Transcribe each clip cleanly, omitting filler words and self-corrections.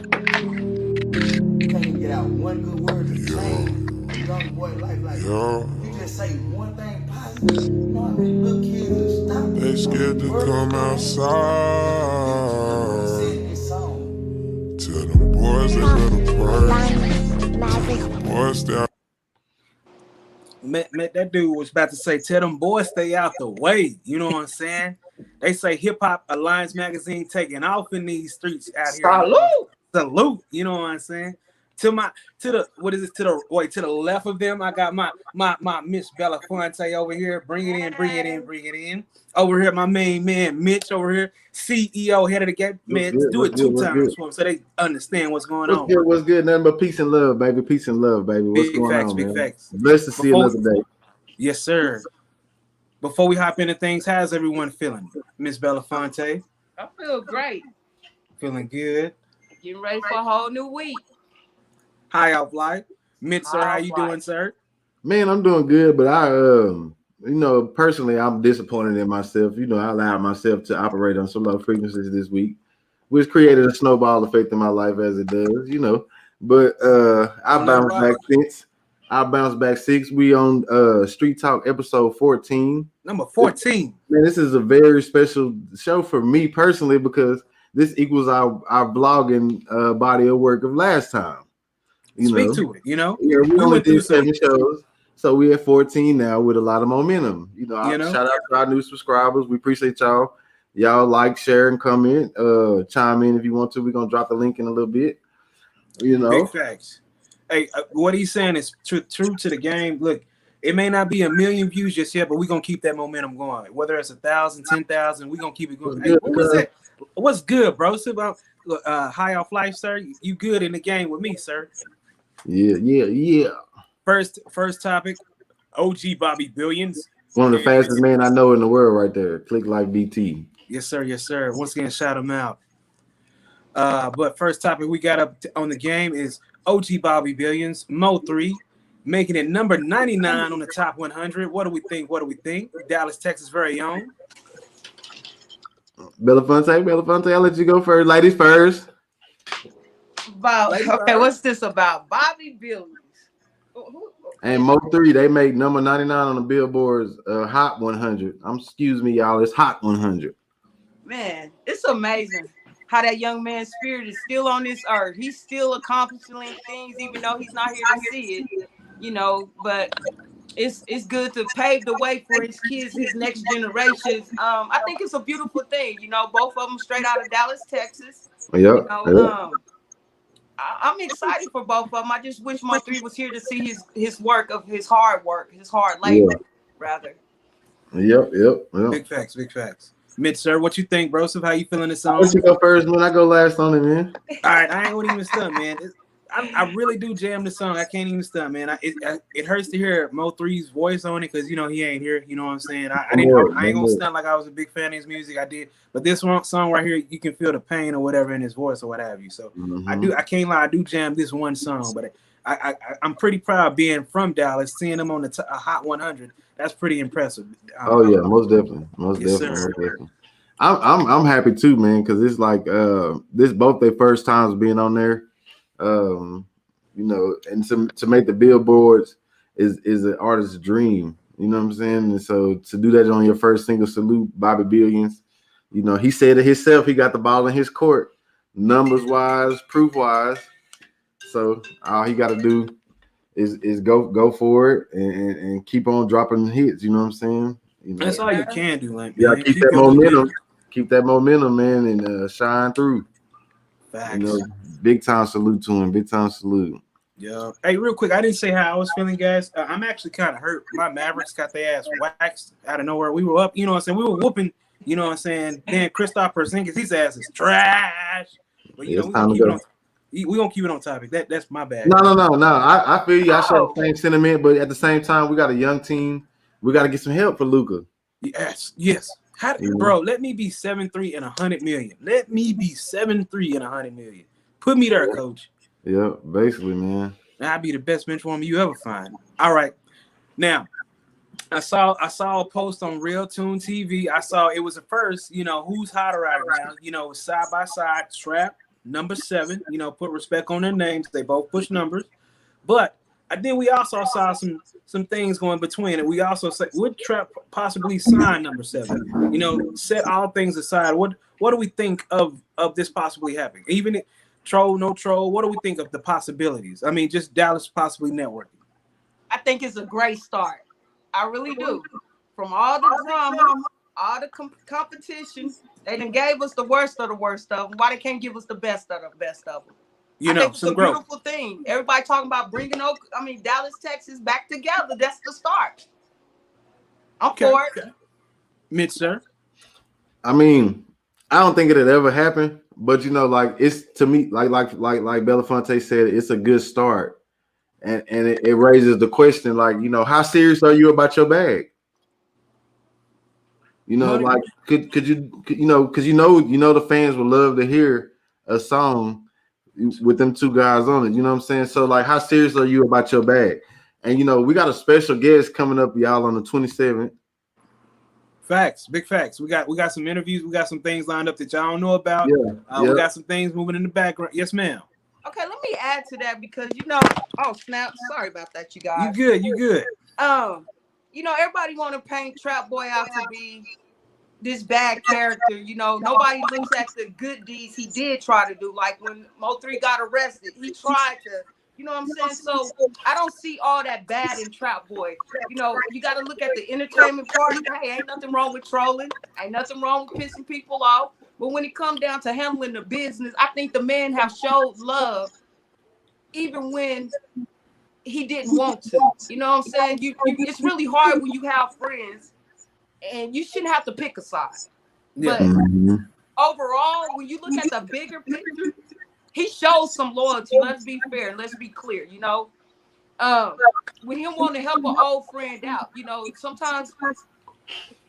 You can't even get out one good word to change a young boy life. Like, you just say one thing positive. You know how many little kids will stop. They scared to come outside. Said this song. Tell them boys they better pray. Tell them boys stay. That dude was about to say, tell them boys stay out the way. You know what I'm saying? They say Hip Hop Alliance magazine taking off in these streets out here. Salute. Salute. You know what I'm saying? To the what is it? To the left of them, I got my Miss Belafonte over here. Bring it in. Over here, my main man Mitch over here, CEO, head of the game. Man, do it 2 times for them so they understand what's going on. What's good? Nothing but peace and love, baby. Peace and love, baby. What's going on, big man? facts. Blessed to see another day. Yes, sir. Before we hop into things, how's everyone feeling? Miss Belafonte? I feel great. Feeling good. Getting ready for a whole new week. High off life. Mitch, sir, how you doing, sir? Man, I'm doing good, but personally, I'm disappointed in myself. I allowed myself to operate on some low frequencies this week, which created a snowball effect in my life as it does, But I bounced back since. I bounced back 6. We on Street Talk episode 14. Number 14. Man, this is a very special show for me personally because this equals our vlogging body of work of last time. Speak to it, Yeah, we only did 7 shows. So we're at 14 now with a lot of momentum. Shout out to our new subscribers. We appreciate y'all. Y'all like, share, and comment. Chime in if you want to. We're gonna drop the link in a little bit. Big facts. Hey, what he's saying is true to the game. Look, it may not be 1 million views just yet, but we're gonna keep that momentum going. Whether it's 1,000, 10,000, we're gonna keep it going. Hey, what was that? What's good, bro? So about high off life, sir. You good in the game with me, sir? Yeah. First topic, OG Bobby Billions. One of the fastest men I know in the world right there. Click like BT. Yes, sir. Once again, shout him out. But first topic we got up on the game is OG Bobby Billions, Mo3, making it number 99 on the top 100. What do we think? Dallas, Texas very own. Belafonte, I'll let you go first. Ladies first. What's this about? Bobby Billions. And Mo3, they make number 99 on the Billboard's Hot 100. Excuse me, y'all. It's Hot 100. Man, it's amazing how that young man's spirit is still on this earth. He's still accomplishing things, even though he's not here to see it. But it's good to pave the way for his kids, his next generations. I think it's a beautiful thing. Both of them straight out of Dallas, Texas. Yep. I'm excited for both of them. I just wish Mo3 was here to see his hard labor, rather. Yep. Big facts. Mitch, sir, what you think, bro? So how you feeling this song? Let you go first, man. I go last on it, man. All right, I ain't gonna even stunt, man. I really do jam the song. I can't even stunt, man. It hurts to hear Mo3's voice on it because he ain't here. You know what I'm saying? I ain't gonna stunt like I was a big fan of his music. I did, but this song right here, you can feel the pain or whatever in his voice or what have you. So I can't lie. I do jam this one song, but I'm pretty proud being from Dallas, seeing him on the Hot 100. That's pretty impressive. Most definitely. I'm happy too, man, because it's like this both their first times being on there. And to make the billboards is an artist's dream. You know what I'm saying? And so to do that on your first single, salute Bobby Billions. He said it himself. He got the ball in his court, numbers wise, proof wise. So all he got to do is go for it and keep on dropping hits. You know what I'm saying? That's all you can do, like yeah. Keep that momentum. Keep that momentum, man, and shine through. Facts. Big time salute to him. Big time salute. Yeah. Hey, real quick, I didn't say how I was feeling, guys. I'm actually kind of hurt. My Mavericks got their ass waxed out of nowhere. We were up, you know what I'm saying? We were whooping, you know what I'm saying? Then Kristaps Porzingis, his ass is trash. But we're gonna keep it on topic. That's my bad. No. I feel you. I share the same sentiment, but at the same time, we got a young team. We got to get some help for Luka. Yes. Bro, let me be 7'3" and 100 million. Let me be 7'3" and 100 million. Put me there, coach. Yeah, basically, man. I'll be the best bench woman you ever find. All right. Now, I saw a post on Real Tune TV. I saw it was the first, who's hotter right now. Side by side, Trap number 7. You know, put respect on their names. They both push numbers, but then we also saw some things going between it. We also said, would Trap possibly sign number 7? You know, set all things aside. What do we think of this possibly happening? Even if troll, no troll, what do we think of the possibilities? I mean, just Dallas possibly networking. I think it's a great start. I really do. From all the drama, all the competition, they done gave us the worst of them. Why they can't give us the best of the best of them? I think it's a beautiful thing. Everybody talking about bringing Dallas, Texas back together. That's the start. I'm for it. Mitch, sir. I mean, I don't think it'd ever happen, but you know, like it's to me, like Belafonte said, it's a good start, and it raises the question, like, you know, how serious are you about your bag? You know, like could you know, because you know the fans would love to hear a song with them two guys on it, you know what I'm saying? So like, how serious are you about your bag? And you know, we got a special guest coming up, y'all, on the 27th. Facts, big facts. We got some interviews, we got some things lined up that y'all don't know about. We got some things moving in the background. Yes, ma'am. Okay, let me add to that because you know, oh snap, sorry about that, you guys. You good. You know, everybody want to paint Trap Boy out to be this bad character. You know, nobody looks at the good deeds he did try to do. Like when Mo3 got arrested, he tried to, you know what I'm saying? So I don't see all that bad in Trap Boy. You know, you got to look at the entertainment part. Hey, ain't nothing wrong with trolling. Ain't nothing wrong with pissing people off. But when it comes down to handling the business, I think the man have showed love even when he didn't want to. You know what I'm saying? It's really hard when you have friends. And you shouldn't have to pick a side. But overall, when you look at the bigger picture, he shows some loyalty. Let's be fair and let's be clear. You know, with him wanting to help an old friend out, you know, sometimes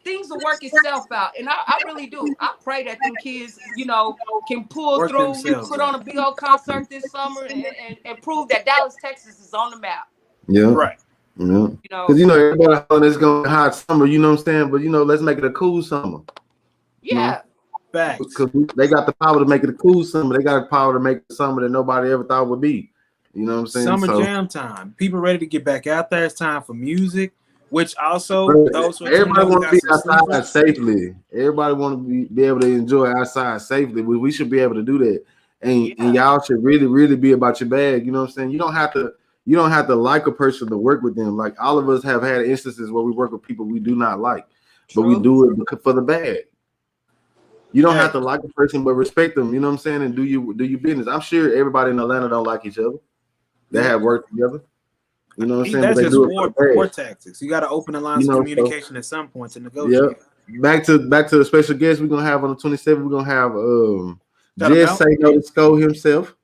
things will work itself out. And I really do. I pray that them kids, you know, can pull through, put on a big old concert this summer and prove that Dallas, Texas is on the map. Yeah. Right. Yeah, you know, because you know everybody it's gonna be hot summer, you know what I'm saying? But you know, let's make it a cool summer. Yeah, facts. Because they got the power to make it a cool summer. They got the power to make a summer that nobody ever thought would be. You know what I'm saying? Summer jam time. People ready to get back out there. It's time for music, which also everybody want to be outside safely. Everybody want to be able to enjoy outside safely. We should be able to do that. And y'all should really be about your bag. You know what I'm saying? You don't have to like a person to work with them. Like all of us have had instances where we work with people we do not like, but we do it for the bag. You don't have to like a person, but respect them. You know what I'm saying? And do your business. I'm sure everybody in Atlanta don't like each other. They have worked together. You know what I'm saying? That's just war tactics. You got to open the lines of communication at some point to negotiate. Yeah. Back to the special guest we're gonna have on the 27th. We're gonna have Just Say No to Sko himself.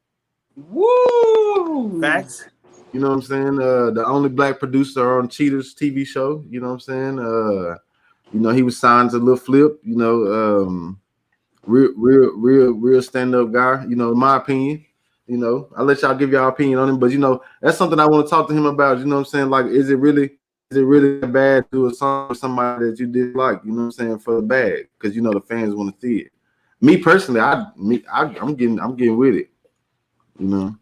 Woo! Facts. You know what I'm saying? The only black producer on Cheaters TV show. You know what I'm saying? You know, he was signed to Lil Flip. You know, real stand-up guy. You know, in my opinion. You know, I'll let y'all give y'all opinion on him, but you know, that's something I want to talk to him about. You know what I'm saying? Like, is it really bad to do a song with somebody that you did like? You know what I'm saying? For the bag, because you know the fans want to see it. Me personally, I'm getting with it. You know,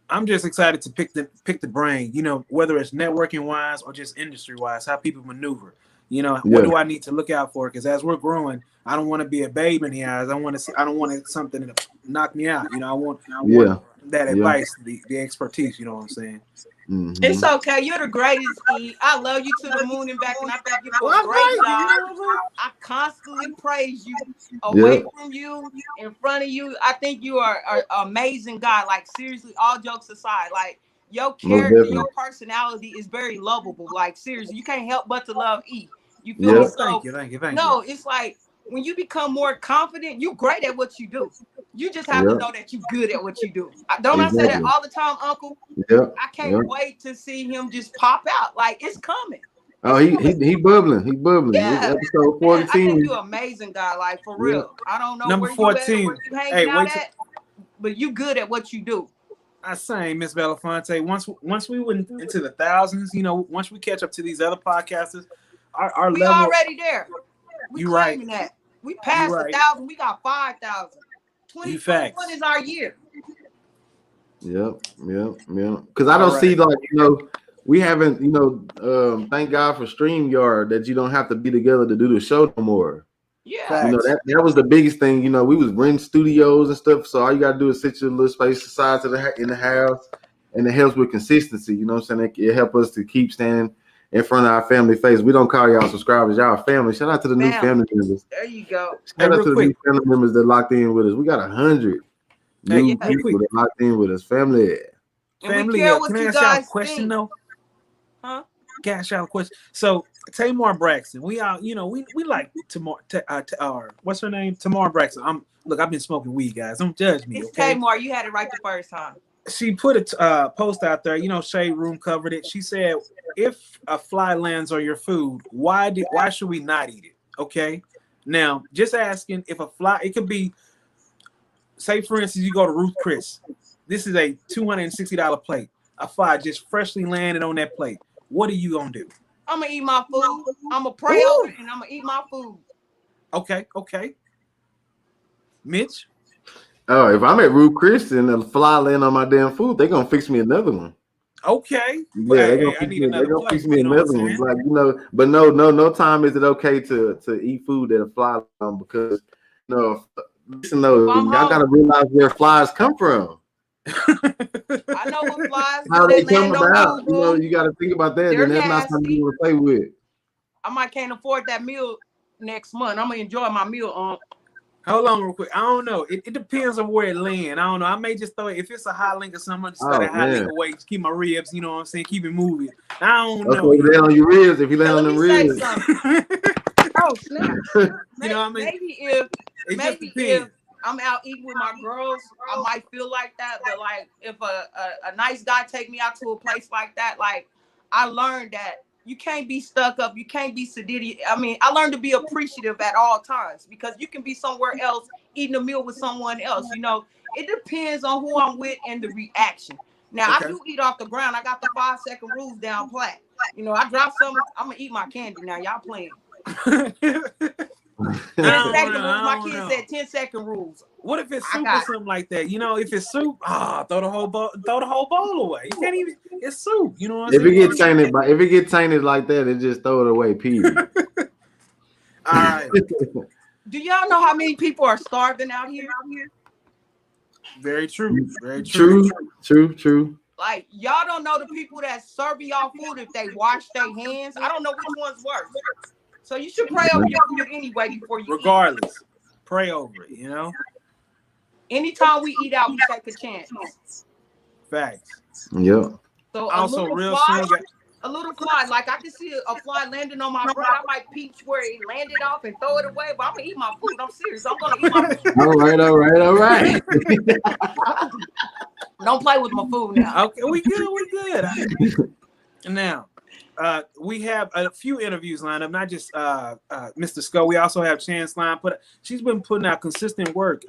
I'm just excited to pick the brain. You know, whether it's networking wise or just industry wise, how people maneuver. You know, what do I need to look out for? Because as we're growing, I don't want to be a babe in the eyes. I don't want something to knock me out. You know, I want that advice, the expertise. You know what I'm saying? Mm-hmm. It's okay. You're the greatest, E. I love you to the moon and back, and I thank you for a great job. I constantly praise you. Away from you, in front of you, I think you are an amazing guy. Like, seriously, all jokes aside, like, your character, your personality is very lovable. Like, seriously, you can't help but to love E. You feel me? So, thank you. No, it's like when you become more confident, you're great at what you do. You just have to know that you're good at what you do. Don't I say that all the time, Uncle? I can't wait to see him just pop out. Like, it's coming. Oh, he bubbling. He bubbling. Yeah. Episode 14. I think you're an amazing guy. Like, for real. I don't know Number where 14. you hanging out at, but you good at what you do. I say, Miss Belafonte, once we went into the thousands, you know, once we catch up to these other podcasters, our we level already there. We claiming that. We passed 1,000. We got 5,000. 2021 is our year. Yep. Because I don't All see right. like we haven't thank God for StreamYard that you don't have to be together to do the show no more. Yeah. Facts. That was the biggest thing. We was renting studios and stuff, so all you gotta do is sit your little space aside in the house, and it helps with consistency. You know what I'm saying? It helps us to keep standing in front of our family face. We don't call y'all subscribers, y'all family. Shout out to the new Family. family members. There you go. Hey, Shout out real to the new quick. family members that locked in with us. We got 100 Hey, new real Yeah. people quick. that locked in with us. Family. And we Family, care can what I you ask y'all a guys question think. though? Huh? Can I ask y'all a question? So Tamar Braxton, we all, we like what's her name? Tamar Braxton. I've been smoking weed, guys. Don't judge me, It's okay? Tamar. You had it right the first time. She put a post out there. Shade Room covered it. She said, "If a fly lands on your food, why should we not eat it?" Okay. Now, just asking if a fly, it could be, say for instance, you go to Ruth Chris. This is a $260 plate. A fly just freshly landed on that plate. What are you gonna do? I'm gonna eat my food. I'm gonna pray Ooh. over it, and I'm gonna eat my food. Okay. Mitch. Oh, if I'm at Ruth Chris and the fly land on my damn food, they're gonna fix me another one. Okay. Yeah, they're Hey, gonna I fix need me. They're another gonna fix plate. me You know what another I'm one. saying? Like but no time is it okay to eat food that a fly on because listen If though, I'm y'all gotta hungry, realize where flies come from. I know what flies How do. they They come land on about. boo boo. You gotta think about that. They're And that's not something you nasty. want to play with. I might can't afford that meal next month. I'm gonna enjoy my meal. Hold on real quick. I don't know. It depends on where it land. I don't know. I may just throw it. If it's a high link or something, I just throw Oh that high link man. away. Just keep my ribs, you know what I'm saying? Keep it moving. I don't Okay, know. if you land on your ribs, if you land Let on me the say ribs. something. Oh snap! You know what I mean? It just Maybe if depends. I'm out eating with my girls, I might feel like that. But like if a nice guy take me out to a place like that, like I learned that you can't be stuck up, you can't be sedated. I mean, I learned to be appreciative at all times because you can be somewhere else eating a meal with someone else. It depends on who I'm with and the reaction. Now I Okay. do eat off the ground. I got the 5-second rules down flat. I drop something, I'm gonna eat my candy. Now y'all playing. I 10-second rules. My don't kids know. said 10-second rules. What if it's I soup or got it. something like that? If it's soup, throw the whole bowl away. You can't even. It's soup. You know what I'm If saying? it get tainted, if it get tainted like that, it just throw it away. Period. All right. Do y'all know how many people are starving out here? Very true. Very true. True. Like y'all don't know the people that serving y'all food if they wash their hands. I don't know which one's worse. So you should pray over your food anyway before you eat. Regardless, pray over it. Anytime we eat out, we take a chance. Facts. Yep. So Also, real soon. a little fly, like I can see a fly landing on my bread. I might peach where it landed off and throw it away, but I'm gonna eat my food. I'm serious. I'm gonna eat my food. All right. Don't play with my food now. Okay, we good. Now, we have a few interviews lined up, not just Mr. Skull. We also have Chance Line. She's been putting out consistent work.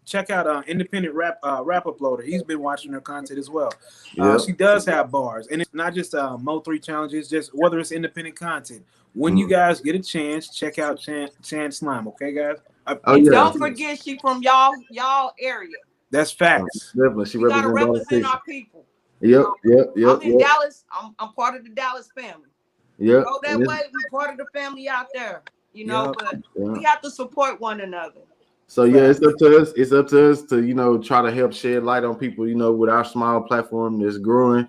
Check out independent rap uploader. He's been watching her content as well. Yep. She does have bars, and it's not just Mo3 challenges. Just whether it's independent content. When you guys get a chance, check out Chance Slime. Okay, guys. Don't forget she from y'all area. That's facts. Definitely, she we gotta represent our people. Yep. I'm in Dallas. I'm part of the Dallas family. Yep. Go that way. We part of the family out there. But we have to support one another. So yeah, it's up to us. It's up to us to try to help shed light on people. With our small platform that's growing.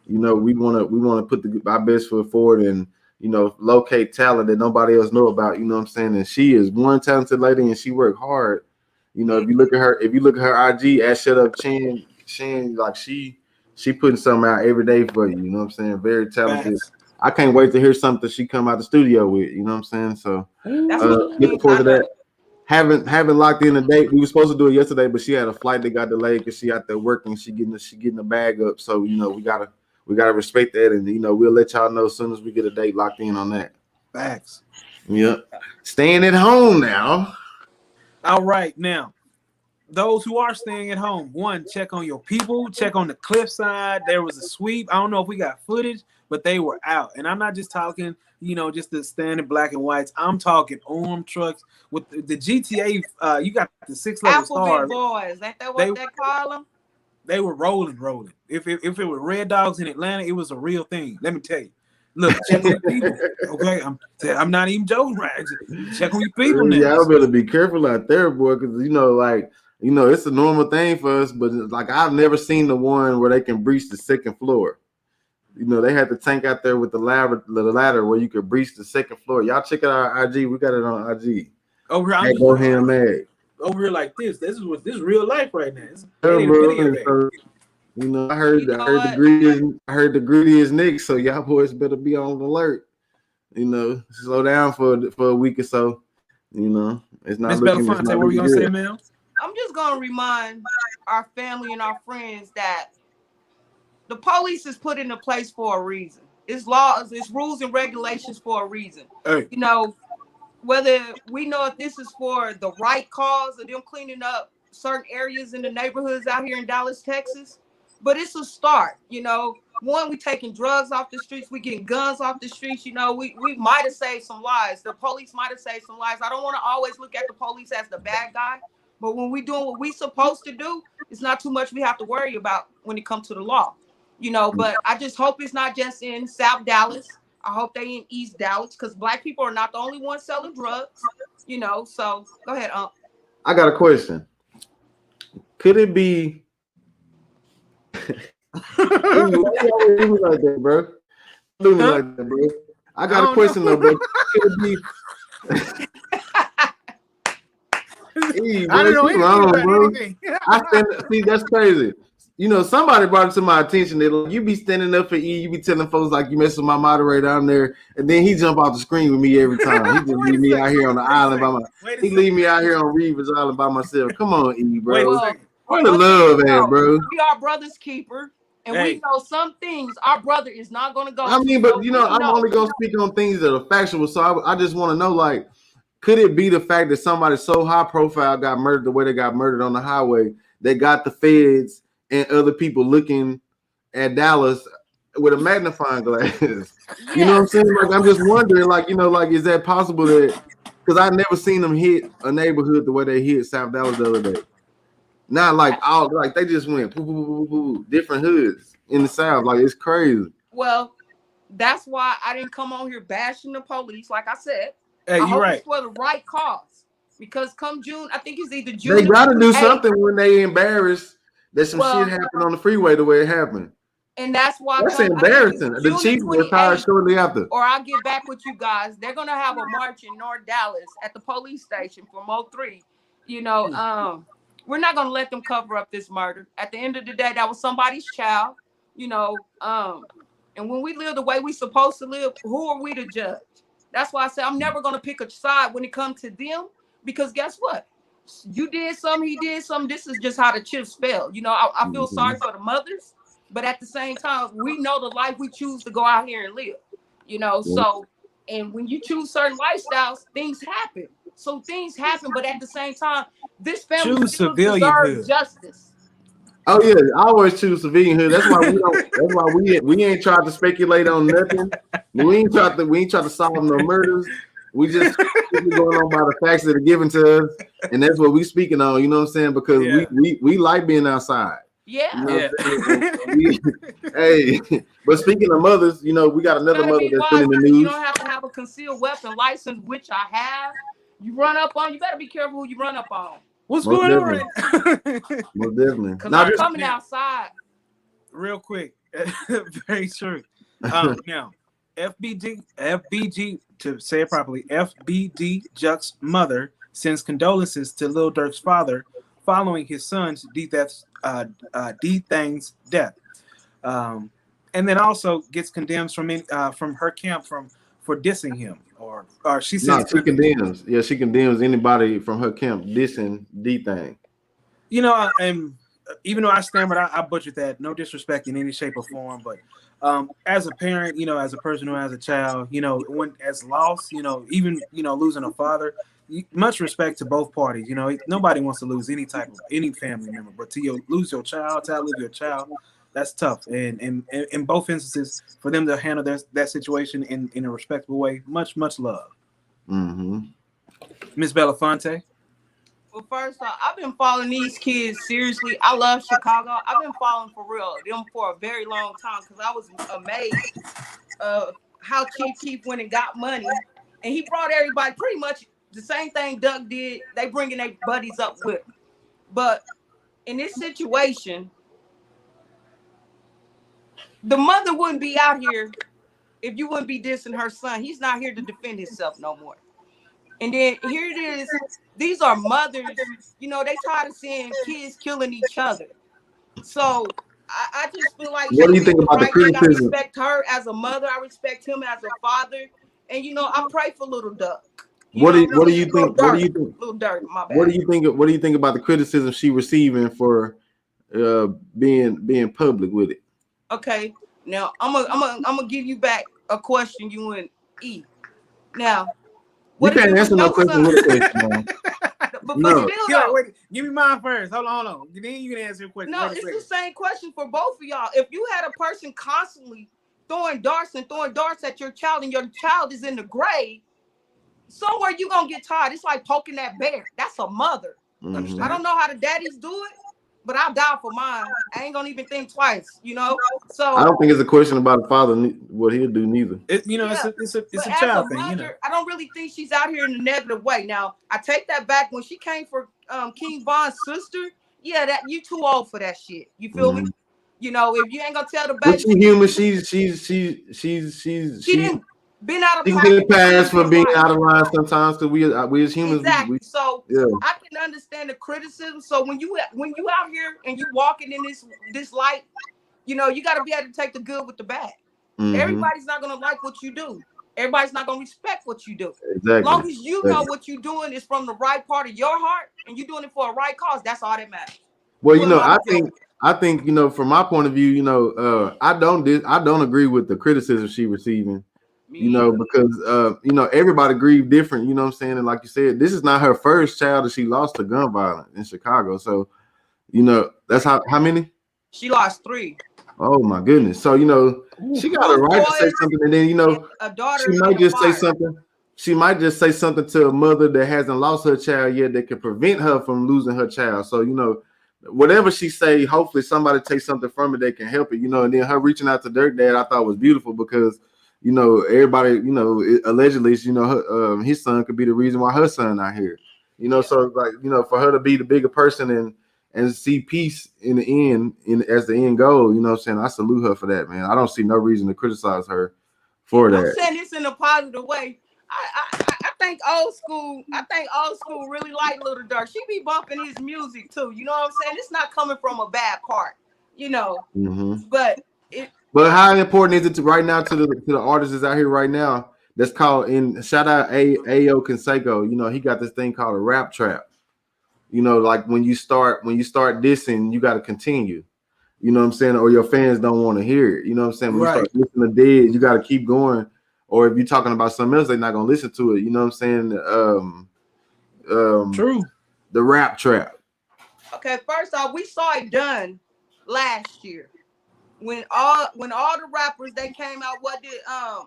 We want to put our best foot forward and locate talent that nobody else know about. You know what I'm saying? And she is one talented lady, and she worked hard. If you look at her IG at Shut Up Chan, like she putting something out every day for you. You know what I'm saying? Very talented. Facts. I can't wait to hear something she come out the studio with. You know what I'm saying? So looking forward to that. Haven't locked in a date. We were supposed to do it yesterday, but she had a flight that got delayed because she out there working. She getting the bag up. So we gotta respect that, and we'll let y'all know as soon as we get a date locked in on that. Facts. Yep. Staying at home now. All right, now those who are staying at home, one, check on your people, check on the cliffside. There was a sweep. I don't know if we got footage, but they were out. And I'm not just talking, just the standard black and whites. I'm talking armed trucks with the GTA. You got the 6 level Alphabet stars. boys, ain't that what they call them? They were rolling. If it were Red Dogs in Atlanta, it was a real thing. Let me tell you. Look, check on your people. Okay, I'm not even joking, right? Check on your people now. Y'all better be careful out there, boy, because it's a normal thing for us, but like I've never seen the one where they can breach the second floor. They had the tank out there with the ladder where you could breach the second floor. Y'all check it out on IG. We got it on IG. Over here, go ahead, man. Over here like this. This is real life right now. I heard the greediest Nick. So y'all boys better be on alert. Slow down for a week or so. It's not. Miss Belafonte, what were you gonna say, ma'am? I'm just gonna remind our family and our friends that the police is put into place for a reason. It's laws, it's rules and regulations for a reason. Hey. Whether we know if this is for the right cause of them cleaning up certain areas in the neighborhoods out here in Dallas, Texas, but it's a start. One, we taking drugs off the streets, we getting guns off the streets. We might have saved some lives. The police might have saved some lives. I don't want to always look at the police as the bad guy, but when we doing what we supposed to do, it's not too much we have to worry about when it comes to the law. But I just hope it's not just in South Dallas. I hope they in East Dallas, because Black people are not the only ones selling drugs. So go ahead, I got a question. Could it be? Do me like that, bro. Do me like that, bro. I got a question though, bro. Could it be? I don't know anything. See, that's crazy. Somebody brought it to my attention that you be standing up for E, you be telling folks like you mess with my moderator down there, and then he jump off the screen with me every time. He just leave me out here on the island leave me out here on Reeves Island by myself. Come on, E, bro. Where the love at, bro? We are brother's keeper, and we know some things our brother is not going to go. I'm only going to speak on things that are factual. So I just want to know, like, could it be the fact that somebody so high profile got murdered the way they got murdered on the highway? They got the feds and other people looking at Dallas with a magnifying glass. You know what I'm saying? Like, I'm just wondering, is that possible that, because I never seen them hit a neighborhood the way they hit South Dallas the other day. Not like they just went different hoods in the South. Like, it's crazy. Well, that's why I didn't come on here bashing the police. Like I said, hey, I hope right. it's for the right cause. Because come June, I think it's either June. They got to do something when they embarrassed that some shit happened on the freeway the way it happened. And that's why that's embarrassing. The chief retired shortly after. Or I'll get back with you guys. They're gonna have a march in North Dallas at the police station for Mo3. We're not gonna let them cover up this murder. At the end of the day, that was somebody's child. And when we live the way we supposed to live, who are we to judge? That's why I say I'm never gonna pick a side when it comes to them, because guess what? You did something, he did something. This is just how the chips fell. I feel sorry for the mothers, but at the same time, we know the life we choose to go out here and live. So, and when you choose certain lifestyles, things happen. So things happen, but at the same time, this family still deserves justice. Oh yeah, I always choose civilianhood. That's why we don't. That's why we ain't tried to speculate on nothing. We ain't tried to solve no murders. We just going on by the facts that are given to us, and that's what we speaking on. You know what I'm saying? Because we like being outside. Yeah. Hey, but speaking of mothers, we got another mother that's been in the news. You don't have to have a concealed weapon license, which I have. You run up on. You better be careful who you run up on. What's going on? Most definitely. Because I'm coming outside. Real quick, very true. Now, FBG, to say it properly, FBG Juck's mother sends condolences to Lil Durk's father following his son's D-Thang's death, and then also gets condemned from her camp for dissing him, or she says she condemns. Yeah, she condemns anybody from her camp dissing D-Thang. And even though I stammered, I butchered that. No disrespect in any shape or form, but as a parent, as a person who has a child, when as loss, even losing a father, much respect to both parties. Nobody wants to lose any family member, but to lose your child, to outlive your child, that's tough. And in both instances, for them to handle that situation in a respectful way, much love. Mm-hmm. Miss Belafonte. Well, first off, I've been following these kids seriously. I love Chicago. I've been following for real them for a very long time because I was amazed of how Chief Keef went and got money, and he brought everybody pretty much the same thing Doug did. They bringing their buddies up with him. But in this situation, the mother wouldn't be out here if you wouldn't be dissing her son. He's not here to defend himself no more. And then here it is. These are mothers. You know, they tired of seeing kids killing each other. So I just feel like What do you think about the criticism? I respect her as a mother. I respect him as a father. And you know, I pray for little Duck. What do you think? What do you think? Little Dirk, my bad. What do you think? What do you think about the criticism she receiving for being public with it? Okay, now I'm gonna give you back a question you and E. Now, you can't answer no question with a question. But still, though, wait, give me mine first. Hold on. Then you can answer your question. No, it's the same question for both of y'all. If you had a person constantly throwing darts at your child, and your child is in the grave, somewhere you gonna get tired. It's like poking that bear. That's a mother. Mm-hmm. I don't know how the daddies do it, but I'll die for mine. I ain't gonna even think twice, you know. So I don't think it's a question about the father what he'll do neither. It's a child thing. You know, I don't really think she's out here in a negative way. Now I take that back. When she came for King Von's sister, yeah, that you too old for that shit. You feel me? You know, if you ain't gonna tell the baby, she's human. She didn't been out of she can get passed for being out of line sometimes because we as humans. Exactly. So yeah. I can understand the criticism. So when you out here and you walking in this light, you know, you got to be able to take the good with the bad. Mm-hmm. Everybody's not gonna like what you do. Everybody's not gonna respect what you do. Exactly. As long as you know what you're doing is from the right part of your heart and you're doing it for a right cause, that's all that matters. Well, you know, I think, you know, from my point of view, you know, I don't agree with the criticism she receiving, you know, because, you know, everybody grieve different, you know what I'm saying? And like you said, this is not her first child that she lost to gun violence in Chicago. So, you know, that's how many? She lost 3. Oh my goodness. So, you know, she got a right to say something. And then, you know, she might just say something. She might just say something to a mother that hasn't lost her child yet that can prevent her from losing her child. So, you know, whatever she say, hopefully somebody takes something from it that can help it, you know. And then her reaching out to Dirk Dad, I thought was beautiful because, you know, everybody, you know, allegedly, you know, his son could be the reason why her son not here, you know. So like, you know, for her to be the bigger person and see peace in the end, as the end goal, you know what I'm saying? I salute her for that, man. I don't see no reason to criticize her for that. I'm saying this in a positive way. I think old school really like Little Dirk. She be bumping his music too. You know what I'm saying? It's not coming from a bad part, you know. Mm-hmm. But how important is it to right now to the artists that's out here right now? That's called shout out Ayo Canseco. You know, he got this thing called a rap trap. You know, like when you start dissing, you got to continue. You know what I'm saying? Or your fans don't want to hear it. You know what I'm saying? When you start listening to dead, you got to keep going. Or if you're talking about something else, they're not gonna listen to it. You know what I'm saying? True. The rap trap. Okay, first off, we saw it done last year when all the rappers they came out. What did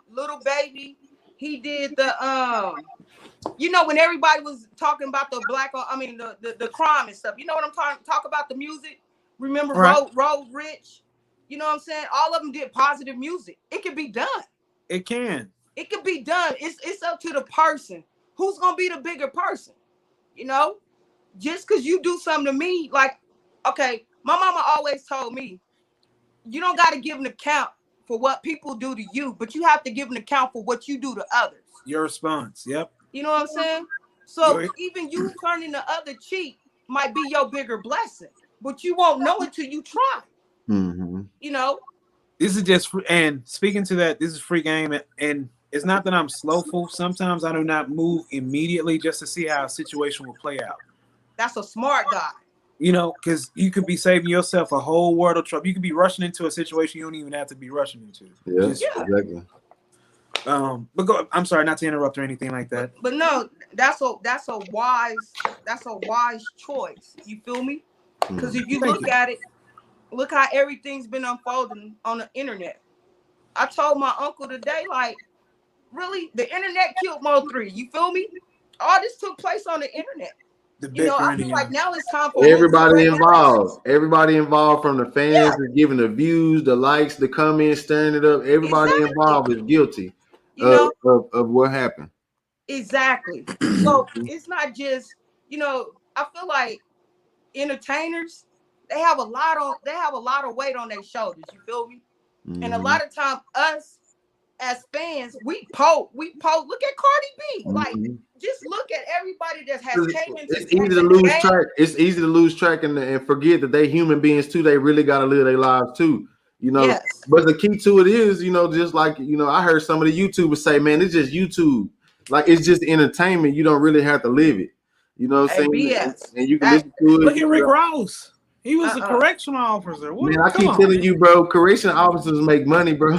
Little Baby? He did the you know, when everybody was talking about the the crime and stuff. You know what I'm talk about the music. Remember Road Rich? You know what I'm saying? All of them did positive music. It can be done. It can be done. It's up to the person who's gonna be the bigger person. You know, just because you do something to me, like, okay, my mama always told me, you don't got to give an account for what people do to you, but you have to give an account for what you do to others. Your response, yep. You know what I'm saying? So even you turning the other cheek might be your bigger blessing, but you won't know until you try. Mm-hmm. You know. This is just and speaking to that, this is free game, and it's not that I'm slowful. Sometimes I do not move immediately just to see how a situation will play out. That's a smart guy. You know, because you could be saving yourself a whole world of trouble. You could be rushing into a situation you don't even have to be rushing into. Yeah, exactly. But I'm sorry, not to interrupt or anything like that. But no, that's a wise choice. You feel me? Because if you look at it, look how everything's been unfolding on the internet. I told my uncle today, like, really, the internet killed Mo3. You feel me? All this took place on the internet. The You know, I bickering feel like and now it's time for Everybody regulations. involved from the fans that's giving the views, the likes, the comments, stirring it up. Everybody Exactly. involved is guilty You know, of what happened. exactly. So it's not just, you know, I feel like entertainers, they have a lot of weight on their shoulders. You feel me? And a lot of time, us as fans, look at Cardi B. Like, just look at everybody that has came into It's easy to the lose game. track. It's easy to lose track and forget that they human beings too. They really got to live their lives too. You know, Yes. but the key to it is, you know, just like, you know, I heard some of the YouTubers say, man, it's just YouTube. Like, it's just entertainment. You don't really have to live it. You know what I'm Hey, saying? BS. And you can That listen to it. look at Rick Ross. He was a uh-uh. correctional officer. What? Man, I Come keep on, telling man. you, bro, correction officers make money, bro.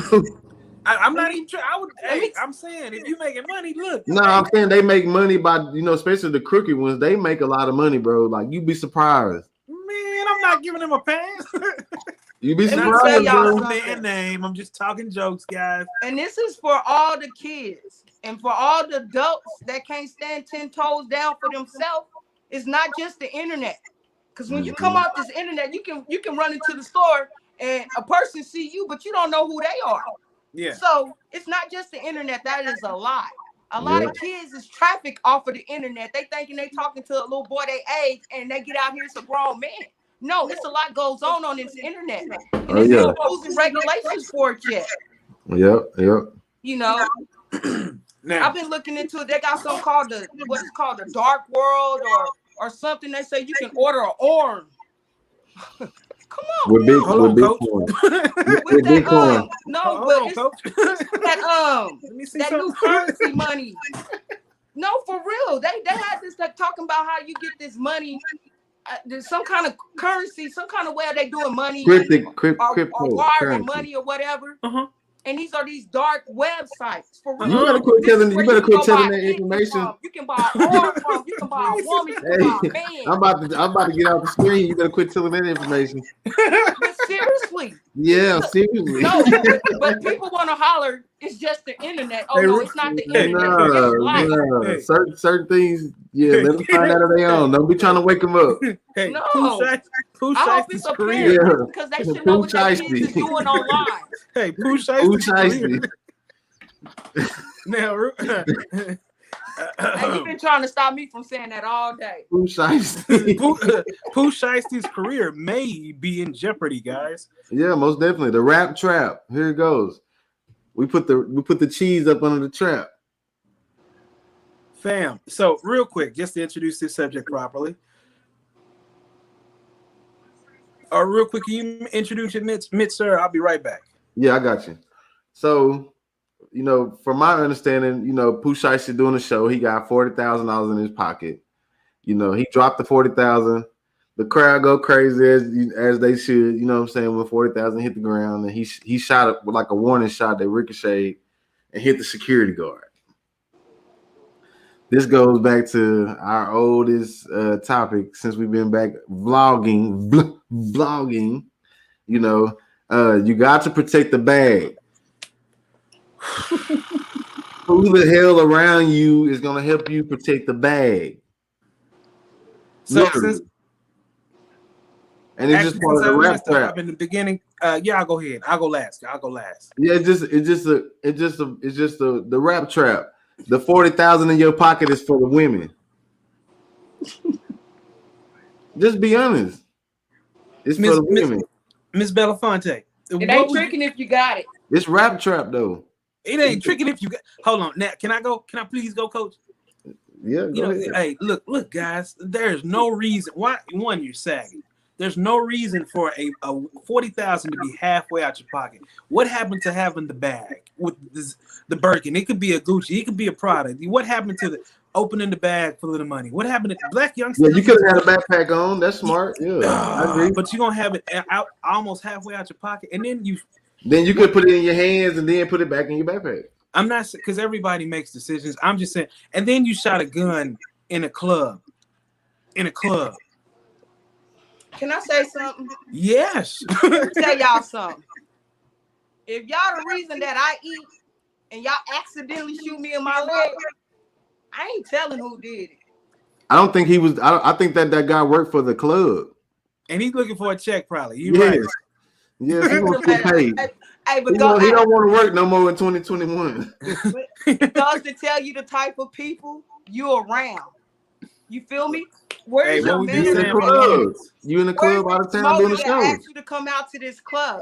I'm not even. I would. let Hey, me- I'm saying if you making money, look. No, hey, I'm saying they make money by, you know, especially the crooked ones. They make a lot of money, bro. Like, you'd be surprised. man, I'm not giving him a pass. You'd be Let me Not tell surprised, y'all bro. something. their name. I'm just talking jokes, guys. And this is for all the kids and for all the adults that can't stand 10 toes down for themselves. It's not just the internet. Because when you come off this internet, you can run into the store and a person see you, but you don't know who they are. Yeah. So it's not just the internet. That is a lie. A lot Yeah. of kids is trafficked off of the internet. They thinking they talking to a little boy they age, and they get out here, it's a grown man. No, it's a lot goes on this internet, and Oh, there's yeah. no rules and regulations for it yet. Yep. You know, Now, I've been looking into it. They got something called the dark world or something. They say you can order an orm. Come on, With big, hold with on, big coach. coin. with With big coin. that no, Hold but on, it's coach. that Let me see that something. new currency money. No, for real. They had this like talking about how you get this money. There's some kind of currency, some kind of way they doing money or wiring Cryptocurrency. money or whatever. Uh-huh. And these are these dark websites for real. You better quit This is telling. where You better quit go telling buy that anything information. from. You can buy an arm from. You can buy a woman. You can buy a Hey, man. I'm about to get off the screen. You better quit telling that information. But seriously, Yeah, seriously. no. But people want to holler. It's just the internet. Oh Hey, no, it's not the hey, internet. It's No, life. no. Certain things, yeah, let them find out of their own. Don't be trying to wake them up. Hey, No. Pooh I hope it's Shiesty's a career. parent Yeah. because they should know Pooh what their kids Shiesty. is doing online. Hey, Pooh Pooh Shiesty's career. Shiesty. Now, And you've been trying to stop me from saying that all day. Pooh Shiesty. Pooh Shiesty's career may be in jeopardy, guys. Yeah, most definitely. The rap trap. Here it goes. We put the cheese up under the trap. Fam. So, real quick, just to introduce this subject properly. Real quick, can you introduce your Mitch, sir? I'll be right back. Yeah, I got you. So, you know, from my understanding, you know, Pooh Shiesty doing the show, he got $40,000 in his pocket. You know, he dropped the 40,000. The crowd go crazy as they should. You know what I'm saying? When 40,000 hit the ground, and he shot it with like a warning shot that ricocheted and hit the security guard. This goes back to our oldest topic since we've been back vlogging. You know, you got to protect the bag. Who the hell around you is gonna help you protect the bag? So, Literally. since And it's just part of the rap trap. in the beginning, yeah, I'll go ahead. I'll go last. Yeah, it's just the rap trap. The 40,000 in your pocket is for the women. Just be honest. It's for the women. Miss Belafonte. It ain't tricking if you got it. It's rap trap though. It ain't tricking if you got. Hold on. Now, can I go? Can I please go, coach? Yeah, You know, hey, look, guys. There's no reason why. One, you're sagging. There's no reason for a 40,000 to be halfway out your pocket. What happened to having the bag with the Birkin? It could be a Gucci. It could be a Prada. What happened to the opening the bag full of the money? What happened to black youngsters? Yeah, you could have had a backpack on. That's smart. Yeah, I agree. But you're gonna have it out almost halfway out your pocket, and then you could put it in your hands and then put it back in your backpack. I'm not, because everybody makes decisions. I'm just saying. And then you shot a gun in a club. Can I say something? Yes. Let me tell y'all something. If y'all the reason that I eat and y'all accidentally shoot me in my leg, I ain't telling who did it. I don't think he was. I think that guy worked for the club. And he's looking for a check, probably. You Yes. right. Yes, he wants to get paid. Hey, but He don't want to work no more in 2021. it goes to tell you the type of people you around. You feel me? Where's your what we man? be saying for You in the club all the time promoter doing the that show. asked you to come out to this club?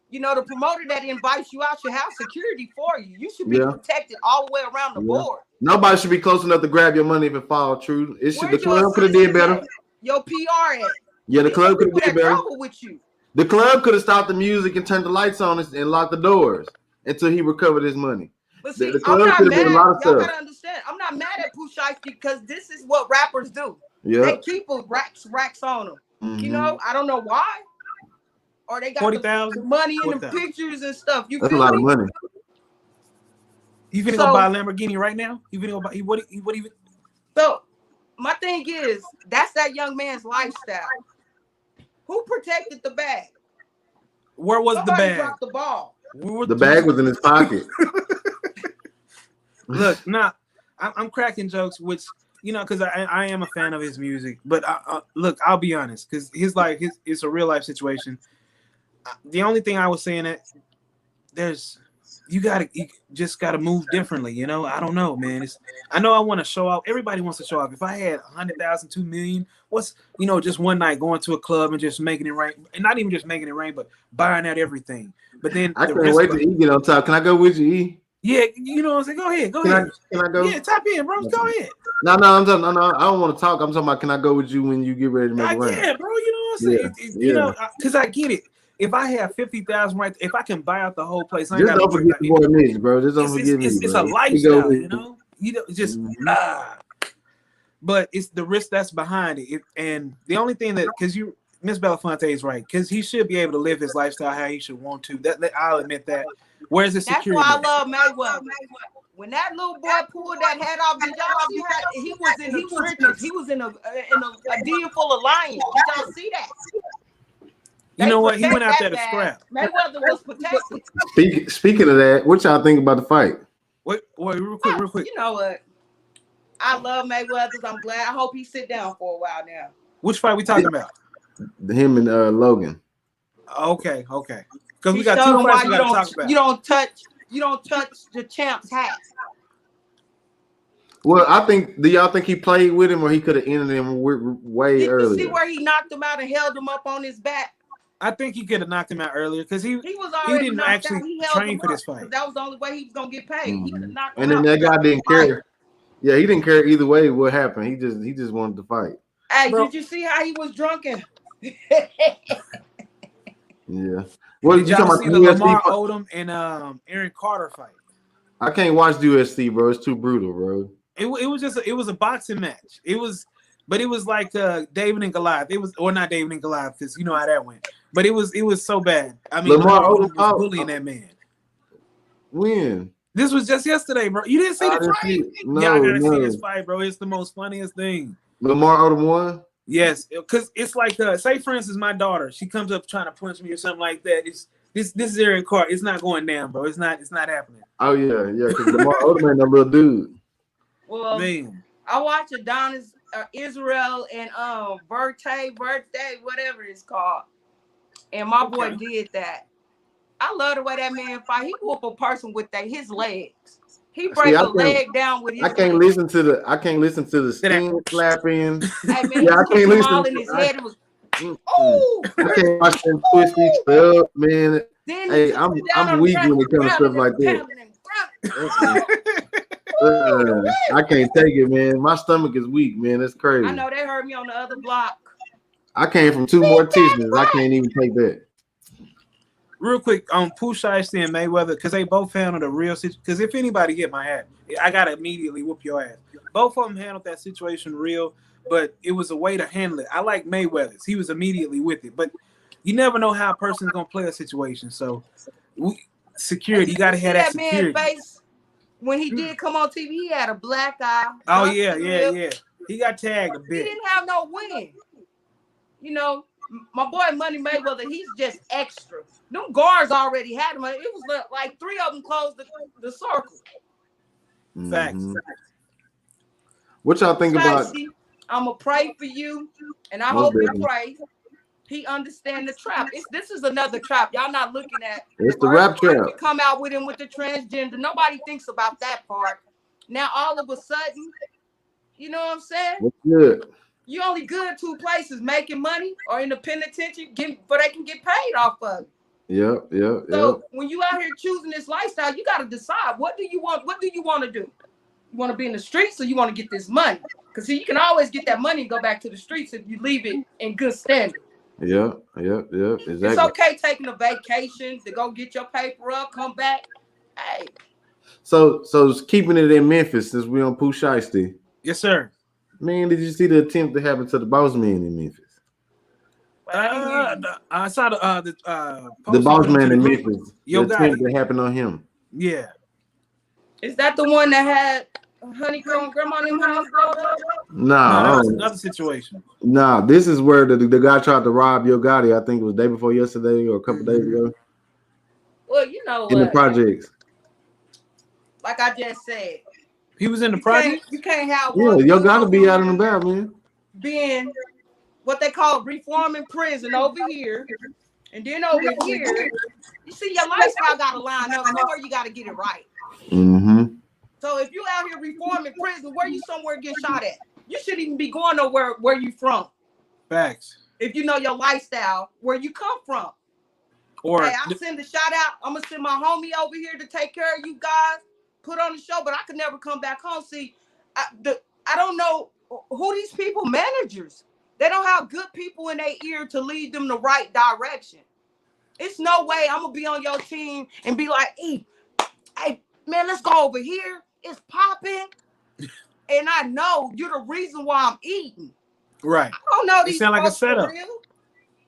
You know, the promoter that invites you out should have security for you. You should be protected all the way around the board. Nobody should be close enough to grab your money if it falls true. It should. The Where's your club could have did better. assistant at? Your PR at? Yeah, the club could have did better. With you. The club could have stopped the music and turned the lights on and locked the doors until he recovered his money. But see, the club could have did a lot of Y'all stuff. gotta understand. I'm not mad at Pooh Shiesty because this is what rappers do. Yeah. They keep racks on them. Mm-hmm. You know, I don't know why. Or they got 40,000 money in the pictures and stuff. You That's a feel lot me? of money. You finna go buy a Lamborghini right now? You finna go buy what even? So my thing is, that's that young man's lifestyle. Who protected the bag? Where was Somebody the bag? dropped the ball. The bag was in his pocket. Look, I'm cracking jokes, which because I am a fan of his music. But look, I'll be honest, because it's a real life situation. The only thing I was saying that you just gotta move differently. I don't know, man. I know I want to show off. Everybody wants to show off. If I had 100,000, 2 million, what's just one night going to a club and just making it rain, and not even just making it rain, but buying out everything. But then I can't wait till E get on top. Can I go with you, E? Yeah, you know what I'm saying. Go ahead. Can I go? Yeah, tap in, bro. Go ahead. No, I'm talking. No, I don't want to talk. I'm talking about. Can I go with you when you get ready to make it rain? Yeah, bro. You know what I'm saying. Because I get it. If I have 50,000 right, if I can buy out the whole place, just don't forget the boy Mitch, bro. Just don't forget me. It's a lifestyle, just but it's the risk that's behind it. And the only thing that, because Miss Belafonte is right, because he should be able to live his lifestyle how he should want to. That I'll admit that. Where's the security? That's why I love Mayweather. When that little boy pulled that head off, did y'all see that? He was in the trenches. He was in a den full of lions. Did y'all see that? You know what? He went out there to scrap. Mayweather was protected. Speaking of that, what y'all think about the fight? Wait, real quick. You know what? I love Mayweather's. I'm glad. I hope he sit down for a while now. Which fight we talking about? Him and Logan. Okay. Because we got two fights we got to talk about. You don't touch the champ's hat. Well, do y'all think he played with him, or he could have ended him way earlier? Did you see where he knocked him out and held him up on his back? I think he could have knocked him out earlier because he didn't actually train for this fight. That was the only way he was gonna get paid. Mm-hmm. He could have knocked him and then out. that guy didn't care. Yeah, he didn't care either way what happened. He just wanted to fight. Hey, did you see how he was drunken? Yeah. Well, did y'all see the Lamar Odom and Aaron Carter fight? I can't watch UFC, bro. It's too brutal, bro. It was a boxing match. It was like David and Goliath. Not David and Goliath, because you know how that went. But it was so bad. I mean, Lamar Odom was bullying that man. When? This was just yesterday, bro. You didn't see the fight? No, I gotta see this fight, bro. It's the most funniest thing. Lamar Odom won? Yes, because it's like, say for instance, my daughter, she comes up trying to punch me or something like that. This is Aaron Carter. It's not going down, bro. It's not happening. Oh yeah, because Lamar Odom ain't no little dude. Well, man, I watched Adonis Israel and Verte, whatever it's called, and my boy did that. I love the way that man fight. He whoop a person with his legs. He break a leg down with his. I can't listen to the skin slapping. Hey, man, I can't listen. All in his head. It was. Oh, I can't watch them twisty stuff, man. Hey, I'm weak when it comes to stuff like that. I can't take it, man. My stomach is weak, man. That's crazy. I know they heard me on the other block. I came from 2 morticians. I can't even take that. Real quick, on Pooh Shiesty and Mayweather, because they both handled a real situation. Because if anybody hit my hat, I gotta immediately whoop your ass. Both of them handled that situation real, but it was a way to handle it. I like Mayweather's. He was immediately with it, but you never know how a person's gonna play a situation. So, security, you gotta have that security. Man face, when he did come on TV, he had a black eye. Oh yeah. He got tagged a bit. He didn't have no win. You know, my boy Money Mayweather, he's just extra. Them guards already had him. It was like 3 of them closed the circle. Facts. What y'all think about? I'm gonna pray for you, and I Most hope and definitely. pray he understand the trap. This is another trap. Y'all not looking at. It's the Or rap everybody trap. can come out with him with the transgender. Nobody thinks about that part. Now all of a sudden, you know what I'm saying? What's good? You only good two places: making money or in the penitentiary, but they can get paid off of it. Yep. So when you out here choosing this lifestyle, you got to decide what do you want. What do you want to do? You want to be in the streets, or you want to get this money? Because see, you can always get that money and go back to the streets if you leave it in good standing. Yep. Exactly. It's okay taking a vacation to go get your paper up, come back. Hey. So keeping it in Memphis since we on Pooh Shiesty. Yes, sir. Man, did you see the attempt that happened to the boss man in Memphis? I saw the boss man in group. Memphis. Yo, the attempt that happened on him. Yeah. Is that the one that had honeycomb grandma in the house? Nah, that's another situation. Nah, this is where the guy tried to rob Yo Gotti. I think it was the day before yesterday or a couple days ago. Well, you know in the projects. Like I just said, he was in the project. You can't have one. Yeah, Yo Gotti be out and about, man. Being what they call reforming prison over here, and then over here, you see your lifestyle got to line up. Somewhere you got to get it right. Mm-hmm. So if you out here reforming prison, where you somewhere get shot at? You shouldn't even be going nowhere where you from. Facts. If you know your lifestyle, where you come from. Or hey, I send a shout out. I'm gonna send my homie over here to take care of you guys, put on the show, but I could never come back home. See, I don't know who these people managers. They don't have good people in their ear to lead them the right direction. It's no way I'm gonna be on your team and be like, hey man, let's go over here. It's popping. And I know you're the reason why I'm eating. Right. I don't know these sound like a setup.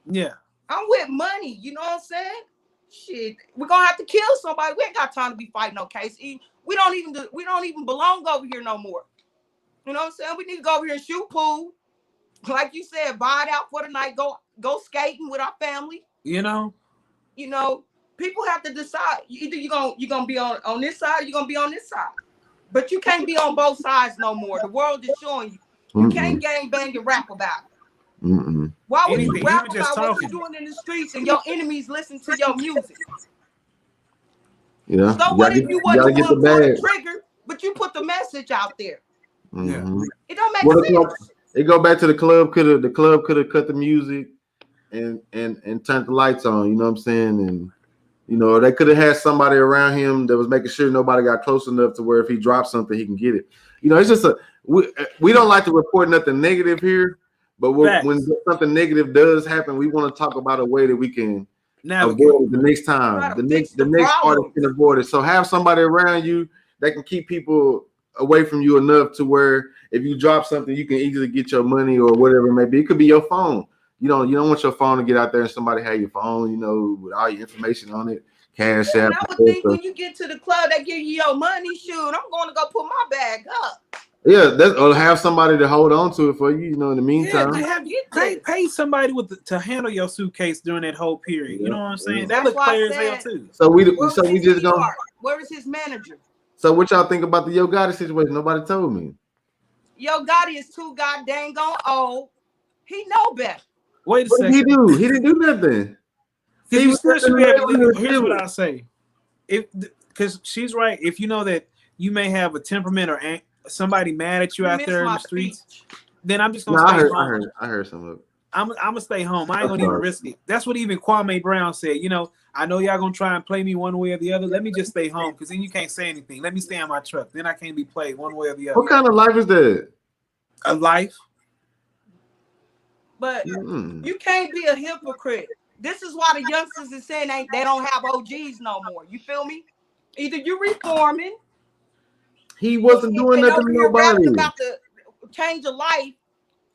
Yeah. I'm with money. You know what I'm saying? Shit, we're gonna have to kill somebody. We ain't got time to be fighting no case. We don't even belong over here no more. You know what I'm saying? We need to go over here and shoot pool. Like you said, buy it out for the night. Go skating with our family. You know, people have to decide. Either you're gonna be on this side, or you're gonna be on this side. But you can't be on both sides no more. The world is showing you. You can't gang bang and rap about it. Why would you rap about what you're doing in the streets and your enemies listen to your music? Yeah. So what if you wasn't going to pull the trigger, but you put the message out there? Yeah. It don't make sense. It go back to the club could have cut the music and turned the lights on, you know what I'm saying? And they could have had somebody around him that was making sure nobody got close enough to where if he dropped something, he can get it. It's just we don't like to report nothing negative here, but when something negative does happen, we want to talk about a way that we can avoid it the next time. The next artist can avoid it. So have somebody around you that can keep people away from you enough to where if you drop something, you can easily get your money or whatever it may be. It could be your phone. You don't want your phone to get out there and somebody have your phone, with all your information on it. Cash app. I would think when you get to the club, they give you your money. Shoot, I'm going to go put my bag up. Yeah, or have somebody to hold on to it for you. In the meantime, pay somebody to handle your suitcase during that whole period. You know what I'm saying? That look clear as hell too. So we just gonna. Where is his manager? So what y'all think about the Yo Gotti situation? Nobody told me. Yo Gotti is too goddamn old. He know better. Wait a second. What did he do? He didn't do nothing. Here's what I'll say. Because she's right. If you know that you may have a temperament or somebody mad at you out there in the streets, then I'm just gonna stay home. I heard some of it. I'm gonna stay home. I ain't gonna even risk it. That's what even Kwame Brown said. I know y'all gonna try and play me one way or the other. Let me just stay home, because then you can't say anything. Let me stay in my truck. Then I can't be played one way or the other. What kind of life is that? A life. But you can't be a hypocrite. This is why the youngsters is saying they don't have OGs no more. You feel me? Either you reforming. He wasn't doing nothing to nobody. About the change of life.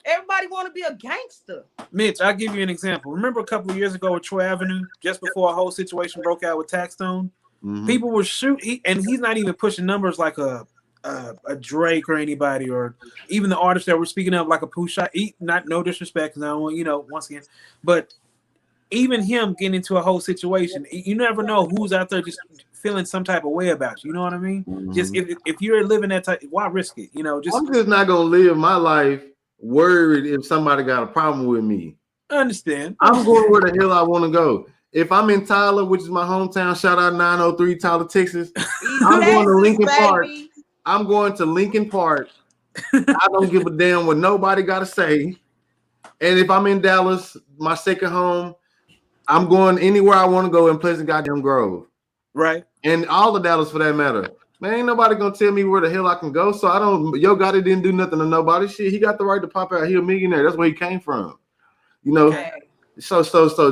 Everybody want to be a gangster. Mitch, I'll give you an example. Remember a couple of years ago with Troy Avenue, just before a whole situation broke out with Taxstone? People were shooting, and he's not even pushing numbers like a Drake or anybody, or even the artists that we're speaking of, like a Pooh Shiesty. Not no disrespect, because I don't want, once again, but even him getting into a whole situation, you never know who's out there just feeling some type of way about you. You know what I mean? Just if you're living that type, why risk it? I'm just not gonna live my life worried if somebody got a problem with me. I understand. I'm going where the hell I want to go. If I'm in Tyler, which is my hometown, shout out 903 Tyler, Texas. I'm going to Lincoln Park. I'm going to Lincoln Park. I don't give a damn what nobody got to say. And if I'm in Dallas, my second home, I'm going anywhere I want to go in Pleasant goddamn Grove. Right. And all of Dallas for that matter. Man, ain't nobody gonna tell me where the hell I can go. So I don't. Yo Gotti didn't do nothing to nobody. Shit, he got the right to pop out. He a millionaire. That's where he came from. You know. Okay. So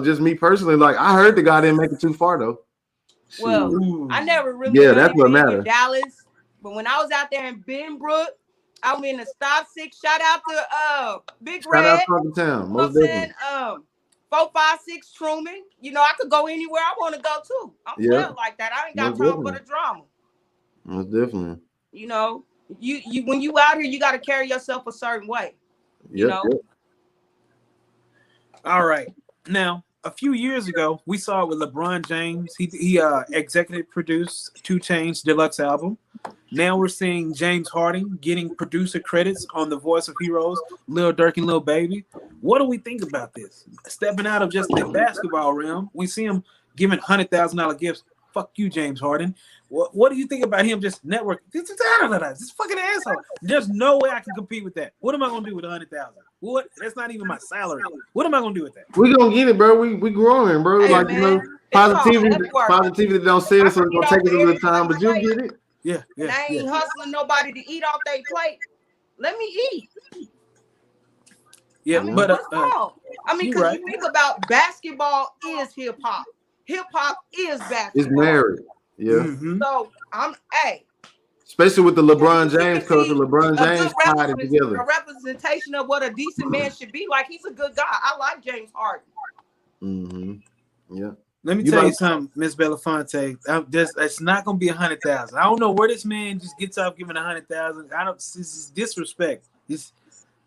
just me personally, like I heard the guy didn't make it too far though. Well, Shoot. I never really that's what matters. Dallas, but when I was out there in Benbrook, I went in the Stop 6. Shout out to Big Red. Shout out Fucking Town. Most definitely. 456 Truman. You know, I could go anywhere I want to go to. I'm well like that. I ain't got time for the drama. Most definitely. You know, you when you out here, you got to carry yourself a certain way. You know. Yep. All right. Now, a few years ago, we saw it with LeBron James. He executive produced 2 Chainz deluxe album. Now we're seeing James Harden getting producer credits on The Voice of Heroes, Lil Durk and Lil Baby. What do we think about this? Stepping out of just the basketball realm, we see him giving $100,000 gifts. Fuck you, James Harden. What do you think about him just networking? This fucking asshole. There's no way I can compete with that. What am I gonna do with $100,000? What? That's not even my salary. What am I gonna do with that? We gonna get it, bro. We growing, bro. Hey, like man, you know, positivity don't sell, so it's gonna take us a little time, but you'll get it. Yeah. And I ain't hustling nobody to eat off their plate. Let me eat. Yeah, but what's wrong? I mean, because you think about basketball is hip hop. Hip hop is basketball. It's married. Yeah. Mm-hmm. So especially with the LeBron James culture, LeBron James tied it together. A representation of what a decent man should be. Like, he's a good guy. I like James Harden. Mm-hmm. Yeah. Let me tell you something, Miss Belafonte. It's not gonna be 100,000. I don't know where this man just gets off giving 100,000. This is disrespect. This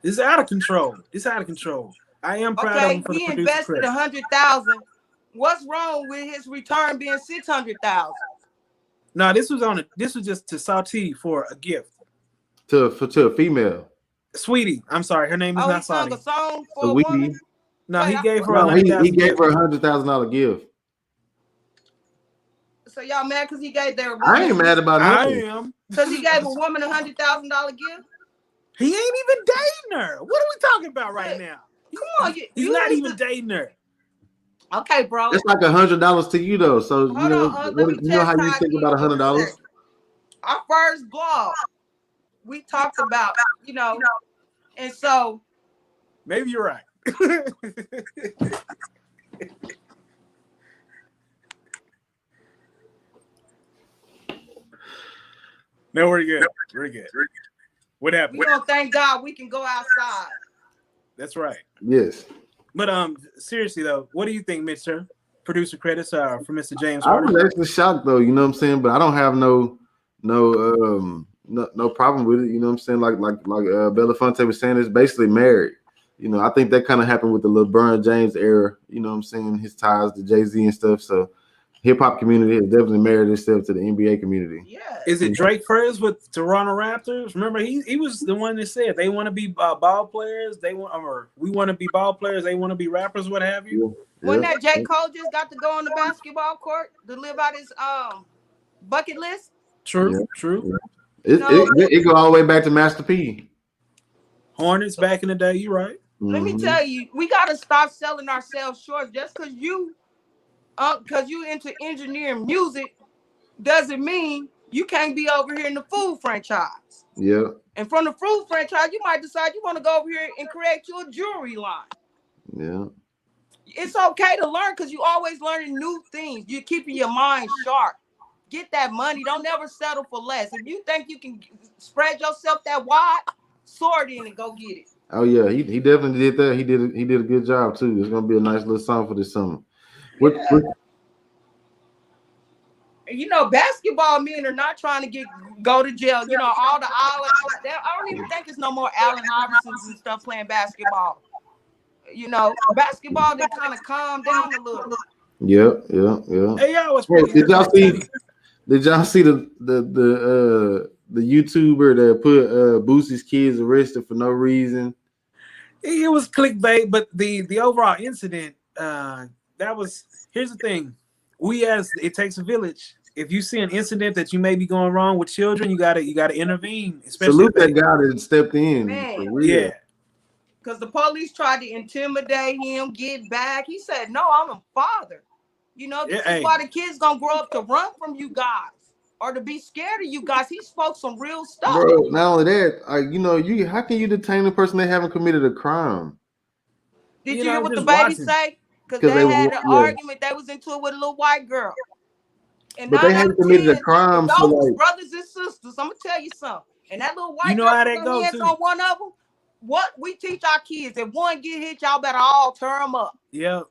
is out of control. It's out of control. I am proud of him for the producer. He invested 100,000. What's wrong with his return being 600,000? No, this was just to Salty for a gift. To a female. Sweetie. I'm sorry, her name is not Salty. He sung a song for a woman? No, he gave her he gave her $100,000 gift. So y'all mad because he gave their woman? I ain't mad about nothing. I am. Because he gave a woman $100,000 gift? He ain't even dating her. What are we talking about right now? Come on, he's not even dating her. Okay, bro. It's like $100 to you though. So you know how you think about $100. Our first blog, we talked about, and so maybe you're right. No, we're good. We're good. What happened? We don't thank God we can go outside. That's right. Yes. But seriously though, what do you think, Mr. Producer credits for Mr. James I Harden? was actually shocked though, you know what I'm saying? But I don't have no problem with it, you know what I'm saying? Like Belafonte was saying, it's basically married. You know, I think that kind of happened with the LeBron James era, you know what I'm saying? His ties to Jay-Z and stuff. So hip hop community has definitely married itself to the NBA community. Yeah. Is it Drake first with Toronto Raptors? Remember, he was the one that said they want to be ball players. We want to be ball players. They want to be rappers. What have you? Yeah. When that J. Cole just got to go on the basketball court to live out his bucket list. True. Yeah. It go all the way back to Master P. Hornets back in the day. You right. Let me tell you, we got to stop selling ourselves short just because you into engineering music doesn't mean you can't be over here in the food franchise. Yeah. And from the food franchise, you might decide you want to go over here and create you a jewelry line. Yeah. It's okay to learn because you always learning new things. You're keeping your mind sharp. Get that money. Don't ever settle for less. If you think you can spread yourself that wide, soar it in and go get it. Oh yeah, he definitely did that. He did a good job too. It's gonna be a nice little song for this summer. Basketball men are not trying to go to jail. All the Allen. I don't even think there's no more Allen Iversons and stuff playing basketball. Basketball they kind of calm down a little. Yeah. Hey, did y'all see the YouTuber that put Boosie's kids arrested for no reason? It was clickbait, but the overall incident, that was. Here's the thing: we as it takes a village. If you see an incident that you may be going wrong with children, you gotta intervene. Especially Salute that guy that stepped in Man. for real. yeah, Because the police tried to intimidate him, get back. He said, "No, I'm a father. You know, this Yeah, is why the kids gonna grow up to run from you guys or to be scared of you guys." He spoke some real stuff. Bro, not only that, you know, how can you detain a person that haven't committed a crime? Did you you hear know, what the just baby watching. say? Because 'Cause they they had were, an yeah. argument. They was into it with a little white girl. And But 9 they out haven't of committed 10, a crime, if so those was like, brothers and sisters, I'm gonna tell you something. And that little You white know girl how put that her go hands too. on one of them. What we teach our kids: if one get hit, y'all better all turn them up. Yeah,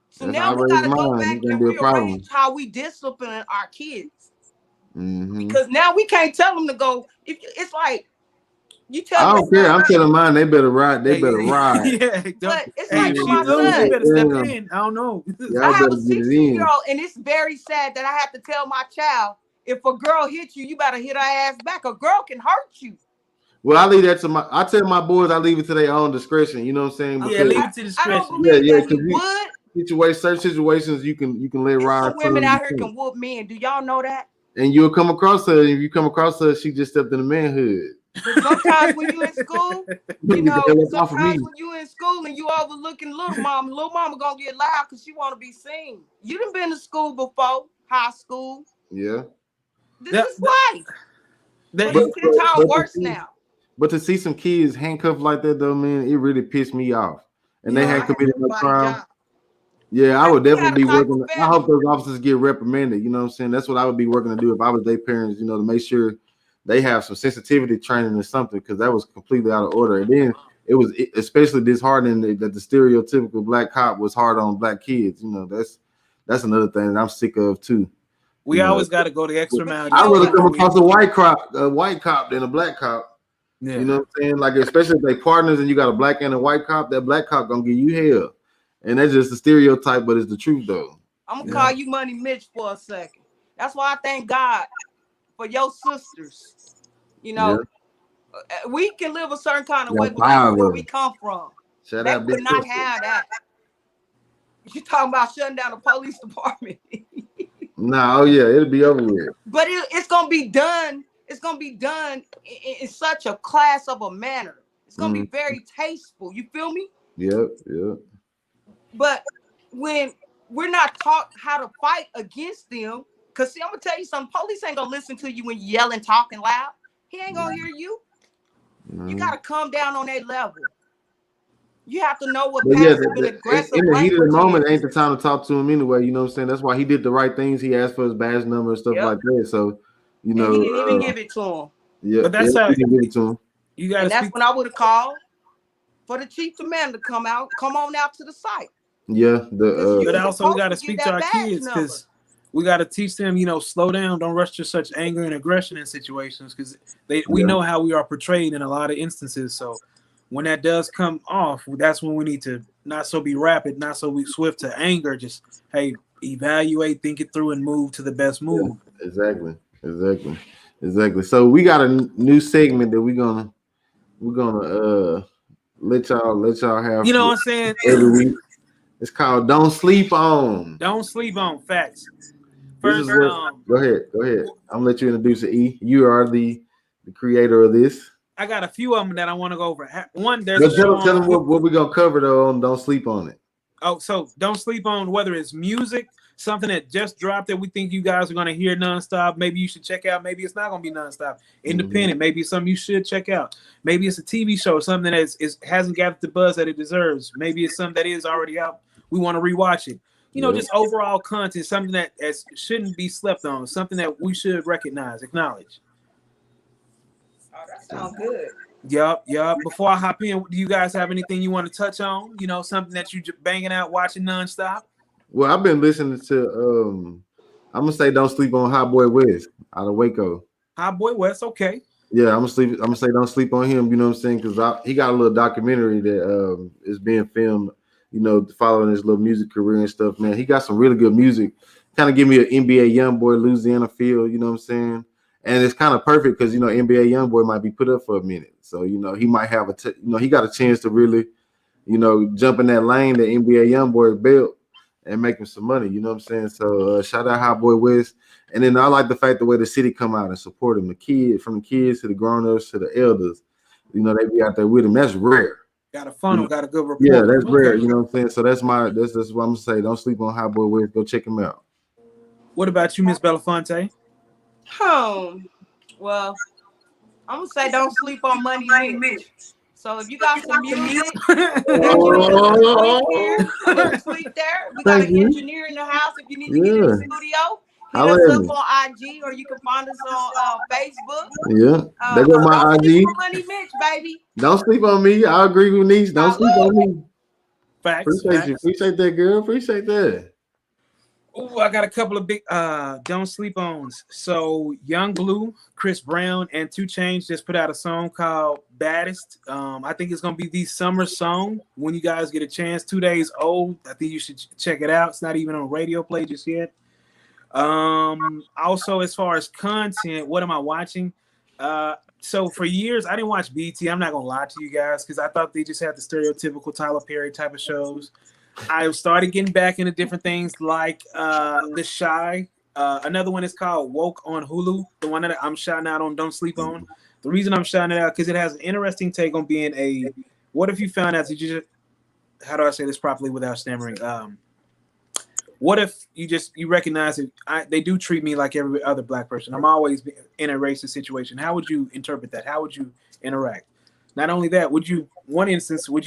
So that's now how I we raised got to go mine. back It's gonna and be a problem. rearrange how we discipline our kids. Mm-hmm. Because now we can't tell them to go. If it's like you tell I your don't care. son, I'm telling mine they better ride. They better ride. yeah. but it's Hey, like if for she my lose, you son. better step Damn. in. I don't know. Y'all I have better a get it in. 16-year-old, and it's very sad that I have to tell my child, if a girl hits you, you better hit her ass back. A girl can hurt you. Well, I leave that to I tell my boys I leave it to their own discretion. You know what I'm saying? Yeah, Because leave it to I don't discretion. believe that he because would. certain situations you can let There's ride some till women you out here can't. can whoop men. Do y'all know that? And you'll come across her. And if you come across her, she just stepped into manhood. But sometimes when you in school, you Get the know, hell up off of me. sometimes when you in school and you overlooking little mama gonna get loud because she want to be seen. You done been to school before, high school. Yeah. This That- is life. that- But it's 10 times worse now. But to see some kids handcuffed like that, though, man, it really pissed me off. And You they know, I had had committed no nobody crime. job. Yeah, I would We had definitely a be type working. of I hope family. those officers get reprimanded. You know what I'm saying? That's what I would be working to do if I was their parents. You know, to make sure they have some sensitivity training or something, because that was completely out of order. And then it was especially disheartening that the stereotypical black cop was hard on black kids. You know, that's another thing that I'm sick of too. we You know, always got to go the extra mile. you I'd know rather what? come across a white cop than a black cop. Yeah. You know what I'm saying? Like, especially if they partners and you got a black and a white cop, that black cop gonna give you hell. And that's just a stereotype, but it's the truth though. I'm gonna call you Money Mitch for a second. That's why I thank God for your sisters. You know, we can live a certain kind of way, but this is where we come from. Shout They out, big would not sister. have that. You talking about shutting down the police department? Nah, oh yeah, it'll be over with. But it's gonna be done. It's gonna be done in such a class of a manner. It's gonna be very tasteful. You feel me? Yep. But when we're not taught how to fight against them, because see, I'm gonna tell you something. Police ain't gonna listen to you when you yelling, talking loud. He ain't gonna hear you. You gotta come down on that level. You have to know what passive and aggressive in the heat of the language moment is. ain't the time to talk to him anyway. You know what I'm saying? That's why he did the right things. He asked for his badge number and stuff like that. So, you know, and he didn't even give it to him. Yeah, but that's how he can give it to him. You got. And that's when I would have called for the chief commander to come on out to the site. Yeah, but also we got to speak to our kids, because we got to teach them, you know, slow down, don't rush to such anger and aggression in situations, because we know how we are portrayed in a lot of instances. So when that does come off, that's when we need to not so be rapid, not so be swift to anger. Just evaluate, think it through, and move to the best move. Yeah, exactly. So we got a new segment that we're gonna let y'all have. You know what I'm saying? Every week. It's called "Don't Sleep On." Don't sleep on facts. First, go ahead. I'm gonna let you introduce it. E. You are the creator of this. I got a few of them that I want to go over. One, there's tell them what we're gonna cover though on "Don't Sleep On It." Oh, so don't sleep on whether it's music, something that just dropped that we think you guys are going to hear nonstop. Maybe you should check out. Maybe it's not going to be nonstop. Independent. Maybe it's something you should check out. Maybe it's a TV show, something that hasn't gathered the buzz that it deserves. Maybe it's something that is already out. We want to rewatch it. You know, just overall content, something that shouldn't be slept on, something that we should recognize, acknowledge. Oh, that sounds good. Yup. Before I hop in, do you guys have anything you want to touch on? You know, something that you banging out, watching nonstop? Well, I've been listening to I'm gonna say "Don't Sleep On" Hot Boy West out of Waco. Hot Boy West, okay. Yeah, I'm gonna say "Don't Sleep On" him. You know what I'm saying? Because he got a little documentary that is being filmed. You know, following his little music career and stuff. Man, he got some really good music. Kind of give me an NBA YoungBoy Louisiana feel. You know what I'm saying? And it's kind of perfect because, you know, NBA YoungBoy might be put up for a minute. So, you know, he might have he got a chance to really you know, jump in that lane that NBA YoungBoy built and make him some money. You know what I'm saying? So shout out Hot Boy West. And then I like the fact the way the city come out and support him, from the kids to the grown-ups to the elders. You know, they be out there with him. That's rare. Got a funnel, got a good rapport. Yeah, that's rare. You know what I'm saying? So that's what I'm gonna say. Don't sleep on Hot Boy West. Go check him out. What about you, Miss Belafonte? Well, I'm gonna say don't sleep on Money Mitch. So if you got some music that you need to sleep here, you need to sleep there. We got an engineer in the house. If you need to get in the studio, hit us up on IG, or you can find us on Facebook. Yeah, they got my IG. Money Mitch, baby. Don't sleep on me. I agree with Niche. Don't sleep on me. Facts. Appreciate that, girl. Appreciate that. Oh, I got a couple of big don't sleep ons. So Young Blue, Chris Brown, and 2 Chainz just put out a song called Baddest. I think it's gonna be the summer song when you guys get a chance. 2 days old. I think you should check it out. It's not even on radio play just yet. Also, as far as content, what am I watching? So for years I didn't watch BT. I'm not gonna lie to you guys because I thought they just had the stereotypical Tyler Perry type of shows. I started getting back into different things like The Shy. Another one is called Woke on Hulu. The one that I'm shouting out on Don't Sleep On. The reason I'm shouting it out because it has an interesting take on being a. What if you found out that you just? How do I say this properly without stammering? What if you recognize that they do treat me like every other black person? I'm always in a racist situation. How would you interpret that? How would you interact? Not only that, would you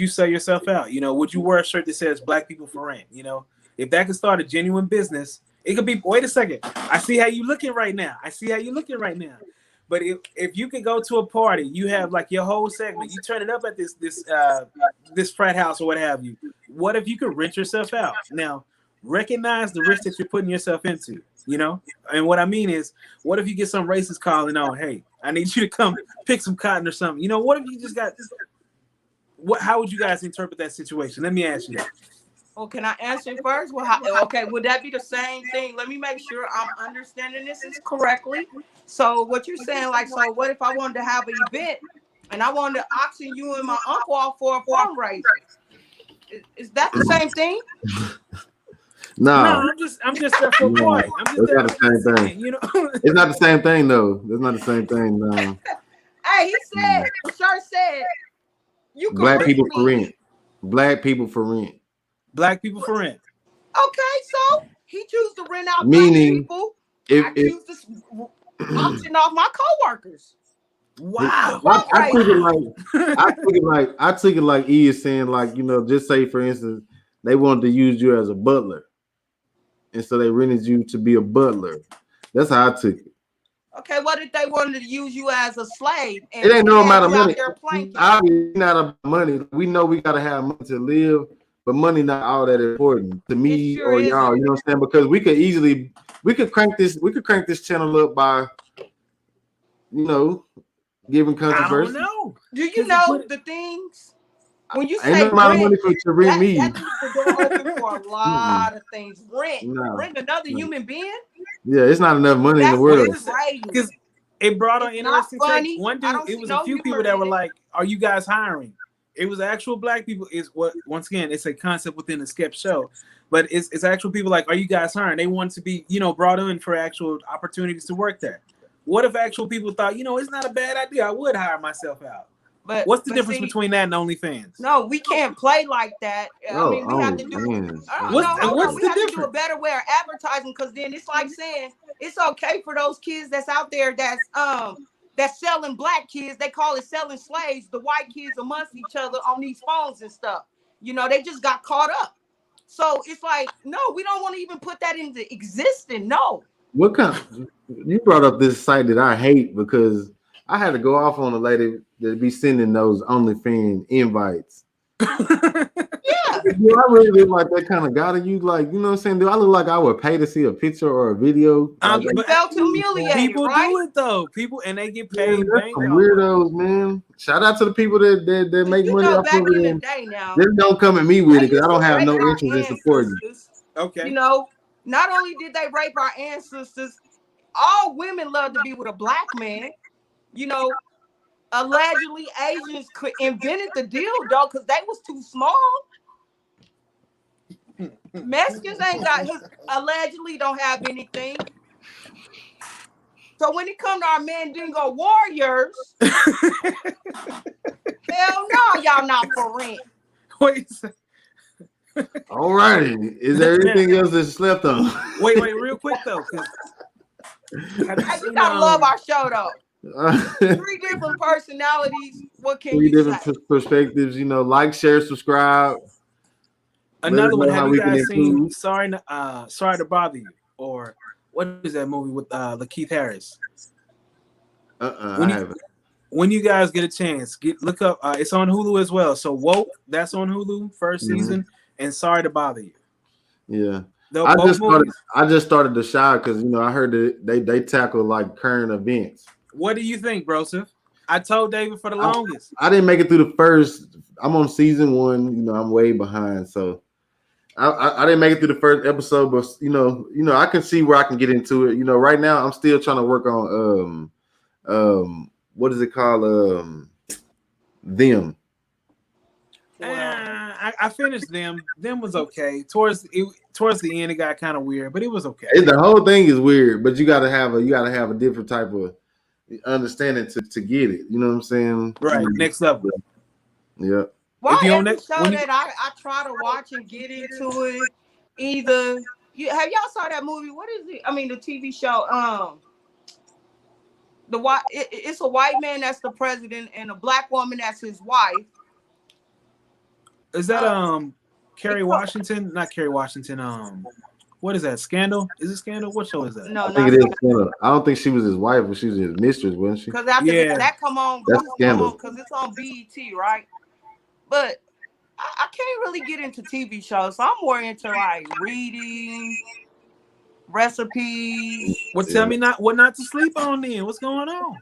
sell yourself out? You know, would you wear a shirt that says Black people for rent? You know, if that could start a genuine business, it could be, wait a second. I see how you looking right now. But if you could go to a party, you have like your whole segment, you turn it up at this frat house or what have you. What if you could rent yourself out? Now, recognize the risk that you're putting yourself into, you know? And what I mean is, what if you get some racist calling on, hey, I need you to come pick some cotton or something. You know, what if you just got how would you guys interpret that situation? Let me ask you that. Well, can I answer it first? Well, okay, would that be the same thing? Let me make sure I'm understanding this correctly. So what you're saying, like, so what if I wanted to have an event and I wanted to auction you and my uncle off for a fundraiser? Is that the same thing? No, I'm just there for a party. I'm just there for the same thing. You know, it's not the same thing though. It's not the same thing. No. Hey, he said, Sure said, you can Black people for rent. Black people for rent. Black people for rent. Okay, so he choose to rent out Meaning, black people. I choose to auction off my coworkers. Wow. I took it like E is saying, like, you know, just say for instance, they wanted to use you as a butler. And so they rented you to be a butler. That's how I took it. Okay, what if they wanted to use you as a slave? And it ain't no amount of money. Obviously not about money. We know we gotta have money to live, but money not all that important to me or y'all. You know what I'm saying? Because we could crank this channel up by, you know, giving controversy. I don't know. Do you know the things? When you say ain't no amount of money to rent me. That leaves the door open for a lot of things. Rent another human being. Yeah, it's not enough money in the world. Because it brought on interesting take. One dude, it was a few people that were like, "Are you guys hiring?" It was actual black people. Is what once again, it's a concept within the sketch show, but it's actual people like, "Are you guys hiring?" They want to be, you know, brought in for actual opportunities to work there. What if actual people thought, you know, it's not a bad idea. I would hire myself out. But what's the difference between that and OnlyFans? No, we can't play like that. I mean, we have to do. What's the difference? To do a better way of advertising, because then it's like saying it's okay for those kids that's out there that's selling black kids. They call it selling slaves. The white kids amongst each other on these phones and stuff. You know, they just got caught up. So it's like, no, we don't want to even put that into existence. No. What kind? You brought up this site that I hate because I had to go off on a lady that be sending those OnlyFans invites. Yeah. Do I really look like that kind of guy to you? Like, you know what I'm saying? Do I look like I would pay to see a picture or a video? But felt humiliated. People right? do it though. People and they get paid. Yeah, that's some weirdos, man. Shout out to the people that make money off of it. They don't come at me with it because I don't have no interest in supporting. Okay. You know, not only did they rape our ancestors, all women love to be with a black man. You know, allegedly Asians invented the dildo because they was too small. Mexicans ain't got allegedly don't have anything. So when it come to our Mandingo warriors, hell no, y'all not for rent. Wait, All righty. Is there anything else that's slept on? wait, real quick though, because Hey, you gotta love our show though. 3 different personalities. What can Three you different say? perspectives. You know, like, share, subscribe. Another one. know how Have we you can guys seen improve. Sorry to Bother You, or what is that movie with Lakeith Harris? I haven't. When you guys get a chance, look up. It's on Hulu as well. So Woke, that's on Hulu, first season, and Sorry to Bother You. Yeah. They're both movies. I just started the show because I heard that they tackle like current events. What do you think, Broseph? I told David for the longest. I didn't make it through the first. I'm on season 1. I'm way behind, so I didn't make it through the first episode. But I can see where I can get into it. Right now I'm still trying to work on what is it called? Them. I finished them. Them was okay. Towards the end, it got kind of weird, but it was okay. The whole thing is weird, but you gotta have a different type of understanding to get it. You know what I'm saying? Right. Next level. Yeah. Well, every show that I try to watch and get into it, either have y'all saw that movie? What is it? I mean, the TV show. It's a white man that's the president and a black woman that's his wife. Is that Kerry Washington? Not Kerry Washington. What is that? Scandal? Is it Scandal? What show is that? No, I think it is Scandal. I don't think she was his wife, but she was his mistress, wasn't she? Because after that come on, that's Scandal. Because it's on BET, right? But I can't really get into TV shows, so I'm more into like reading, recipes. Well, tell me what not to sleep on then. What's going on?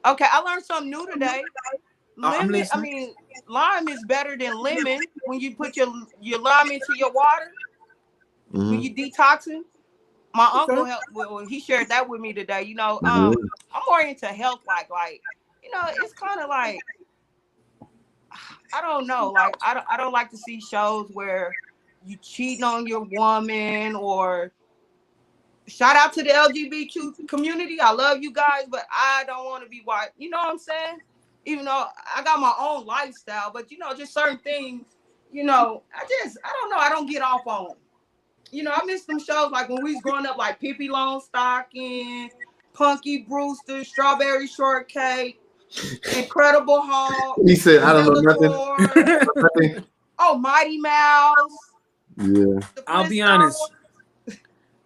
Okay, I learned something new today. Lime is better than lemon when you put your lime into your water. When you detoxing. My uncle he shared that with me today. I'm more into health, like it's kind of like I don't know, like I don't like to see shows where you cheating on your woman, or shout out to the LGBTQ community. I love you guys, but I don't want to be white. You know what I'm saying? Even though I got my own lifestyle, but just certain things, I don't know. I don't get off on. I miss them shows like when we was growing up, like Pippi Longstocking, Punky Brewster, Strawberry Shortcake, Incredible Hulk. He said, I don't know nothing. Oh, Mighty Mouse. Yeah. I'll be honest.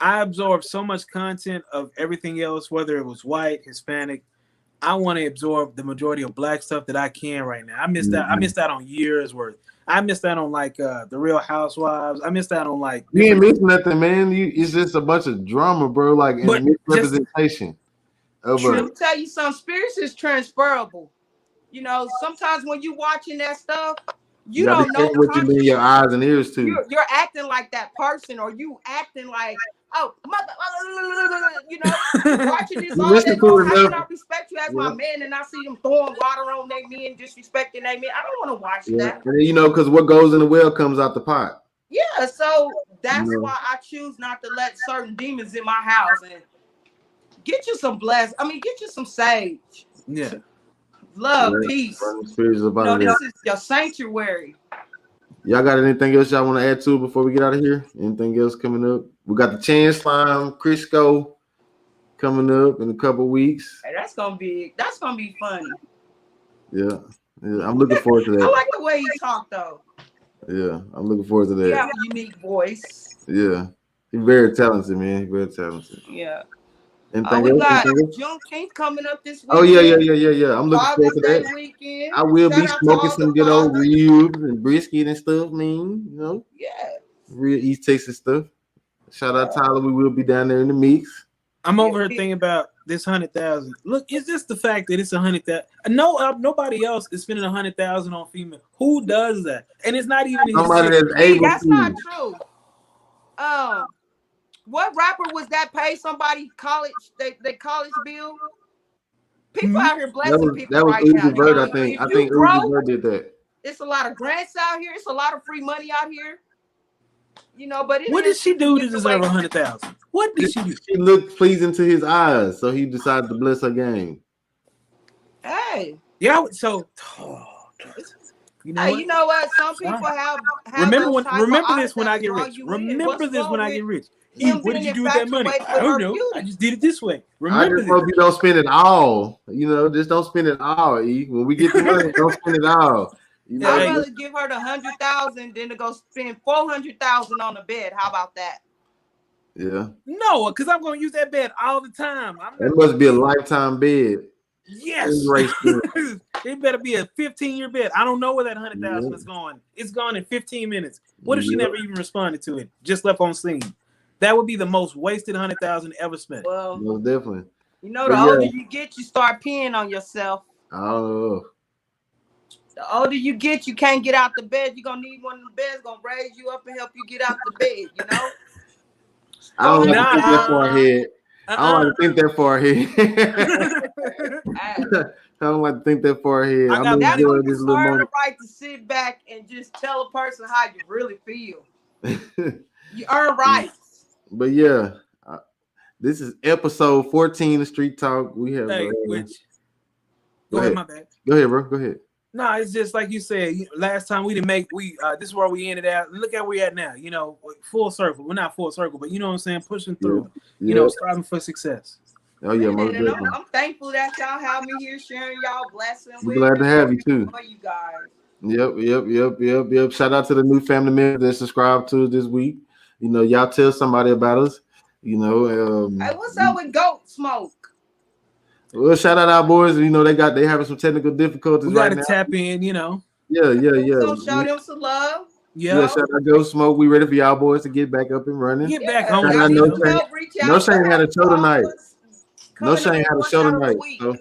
I absorbed so much content of everything else, whether it was white, Hispanic. I want to absorb the majority of black stuff that I can right now. I missed out. I missed out on years worth. I missed out on like the Real Housewives. I missed out on like. You ain't missed nothing, man. It's just a bunch of drama, bro. Like and misrepresentation. Let me tell you something. Spirits is transferable. Sometimes when you watching that stuff, you don't know what you in your eyes and ears to. You're acting like that person, or you acting like, oh, mother, watching this all day long. How can I respect you as my man, and I see them throwing water on their men, disrespecting their men? I don't want to watch that. And because what goes in the well comes out the pot. Yeah, so that's why I choose not to let certain demons in my house. And get you some get you some sage. Yeah. Love, peace. This is your sanctuary. Y'all got anything else y'all want to add to it before we get out of here? Anything else coming up? We got the Chan Slime Crisco coming up in a couple weeks. Hey, that's gonna be funny. Yeah, I'm looking forward to that. I like the way he talked though. Yeah, I'm looking forward to that. He have a unique voice. Yeah, he's very talented, man. Very talented. Yeah. We got Juneteenth coming up this week. Oh yeah. I'm looking forward to that. Weekend. I will be smoking some good old ribs and brisket and stuff, man. Yeah. Real East Texas stuff. Shout out Tyler. We will be down there in the mix. I'm over here thinking about this 100,000. Look, it's just the fact that it's 100,000. Nobody else is spending 100,000 on female. Who does that? And it's not even somebody that's able. That's not true. What rapper was that pay somebody college? They college bill? People out here blessing people that was right Uzi now. Vert, I If think. I you think broke, Uzi Vert did that. it's a lot of grants out here. It's a lot of free money out here. You know, but What did she do to deserve 100,000? What did she do? She looked pleasing to his eyes, so he decided to bless her game. Hey. Yeah, so you know Hey, what? you know what? Some people have Remember this when I get rich. Remember this when I get rich. What did you do with that money? I don't know. I just did it this way. I Remember just hope this. you don't spend it all. You know, just don't spend it all. E. When we get the money, don't spend it all. You know, I'd rather give her the 100,000 than to go spend 400,000 on a bed. How about that? Yeah. No, because I'm going to use that bed all the time. It must be a lifetime bed. Yes. It better be a 15-year bed. I don't know where that 100,000 is going. It's gone in 15 minutes. What if she never even responded to it? Just left on scene. That would be the most wasted 100,000 ever spent. Well, most definitely. You know, the older you get, you start peeing on yourself. Oh. The older you get, you can't get out the bed. You're gonna need one of the beds gonna raise you up and help you get out the bed, you know? I don't like to think that far ahead. I don't like to think that far ahead. I don't like to think that far ahead. I'm enjoying this little moment. The right to sit back and just tell a person how you really feel. You earn rights. But yeah, this is episode 14 of Street Talk. We have. Go ahead, my bad. Go ahead, bro. Go ahead. No, it's just like you said. Last time we didn't make. This is where we ended at. Look at where we're at now. You know, full circle. We're not full circle, but you know what I'm saying. Pushing through. Yeah. You know, striving for success. Oh yeah, I'm thankful that y'all have me here sharing y'all blessings. We're glad to have you too. For you guys. Yep. Shout out to the new family members that subscribed to us this week. You know, y'all tell somebody about us. You know, hey, what's up with Goat Smoke? Well, shout out our boys. You know, they having some technical difficulties. We gotta tap in. You know. Yeah. So show them some love. Yeah, shout out Go Smoke. We ready for y'all boys to get back up and running. Get back home. No Shame had a show tonight. No Shame had a show tonight. So,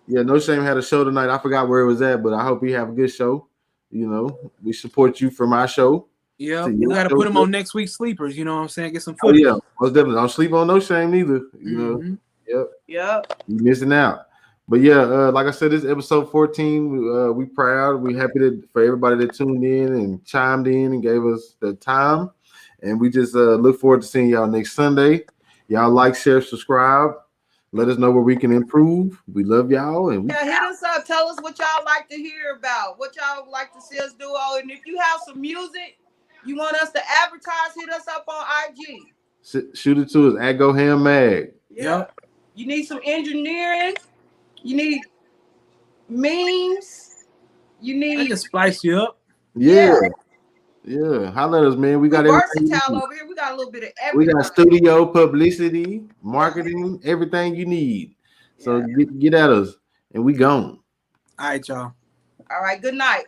yeah, No Shame had a show tonight. I forgot where it was at, but I hope you have a good show. You know, we support you from our show. Yeah, we got to put them on next week's sleepers. You know what I'm saying? Get some footage. Oh, yeah, most definitely. Don't sleep on No Shame either. You know, Yep. You're missing out. But yeah, like I said, this is episode 14. We proud. We happy for everybody that tuned in and chimed in and gave us the time. And we just look forward to seeing y'all next Sunday. Y'all like, share, subscribe. Let us know where we can improve. We love y'all. And hit us up. Tell us what y'all like to hear about. What y'all would like to see us do. Oh, and if you have some music you want us to advertise, hit us up on IG. Shoot it to us at Go Ham Mag. Yep. You need some engineering. You need memes. You need. I can splice you up. Yeah. Holla at us, man. We got versatile over here. We got a little bit of everything. We got studio, publicity, marketing, everything you need. So get at us, and we gone. All right, y'all. All right. Good night.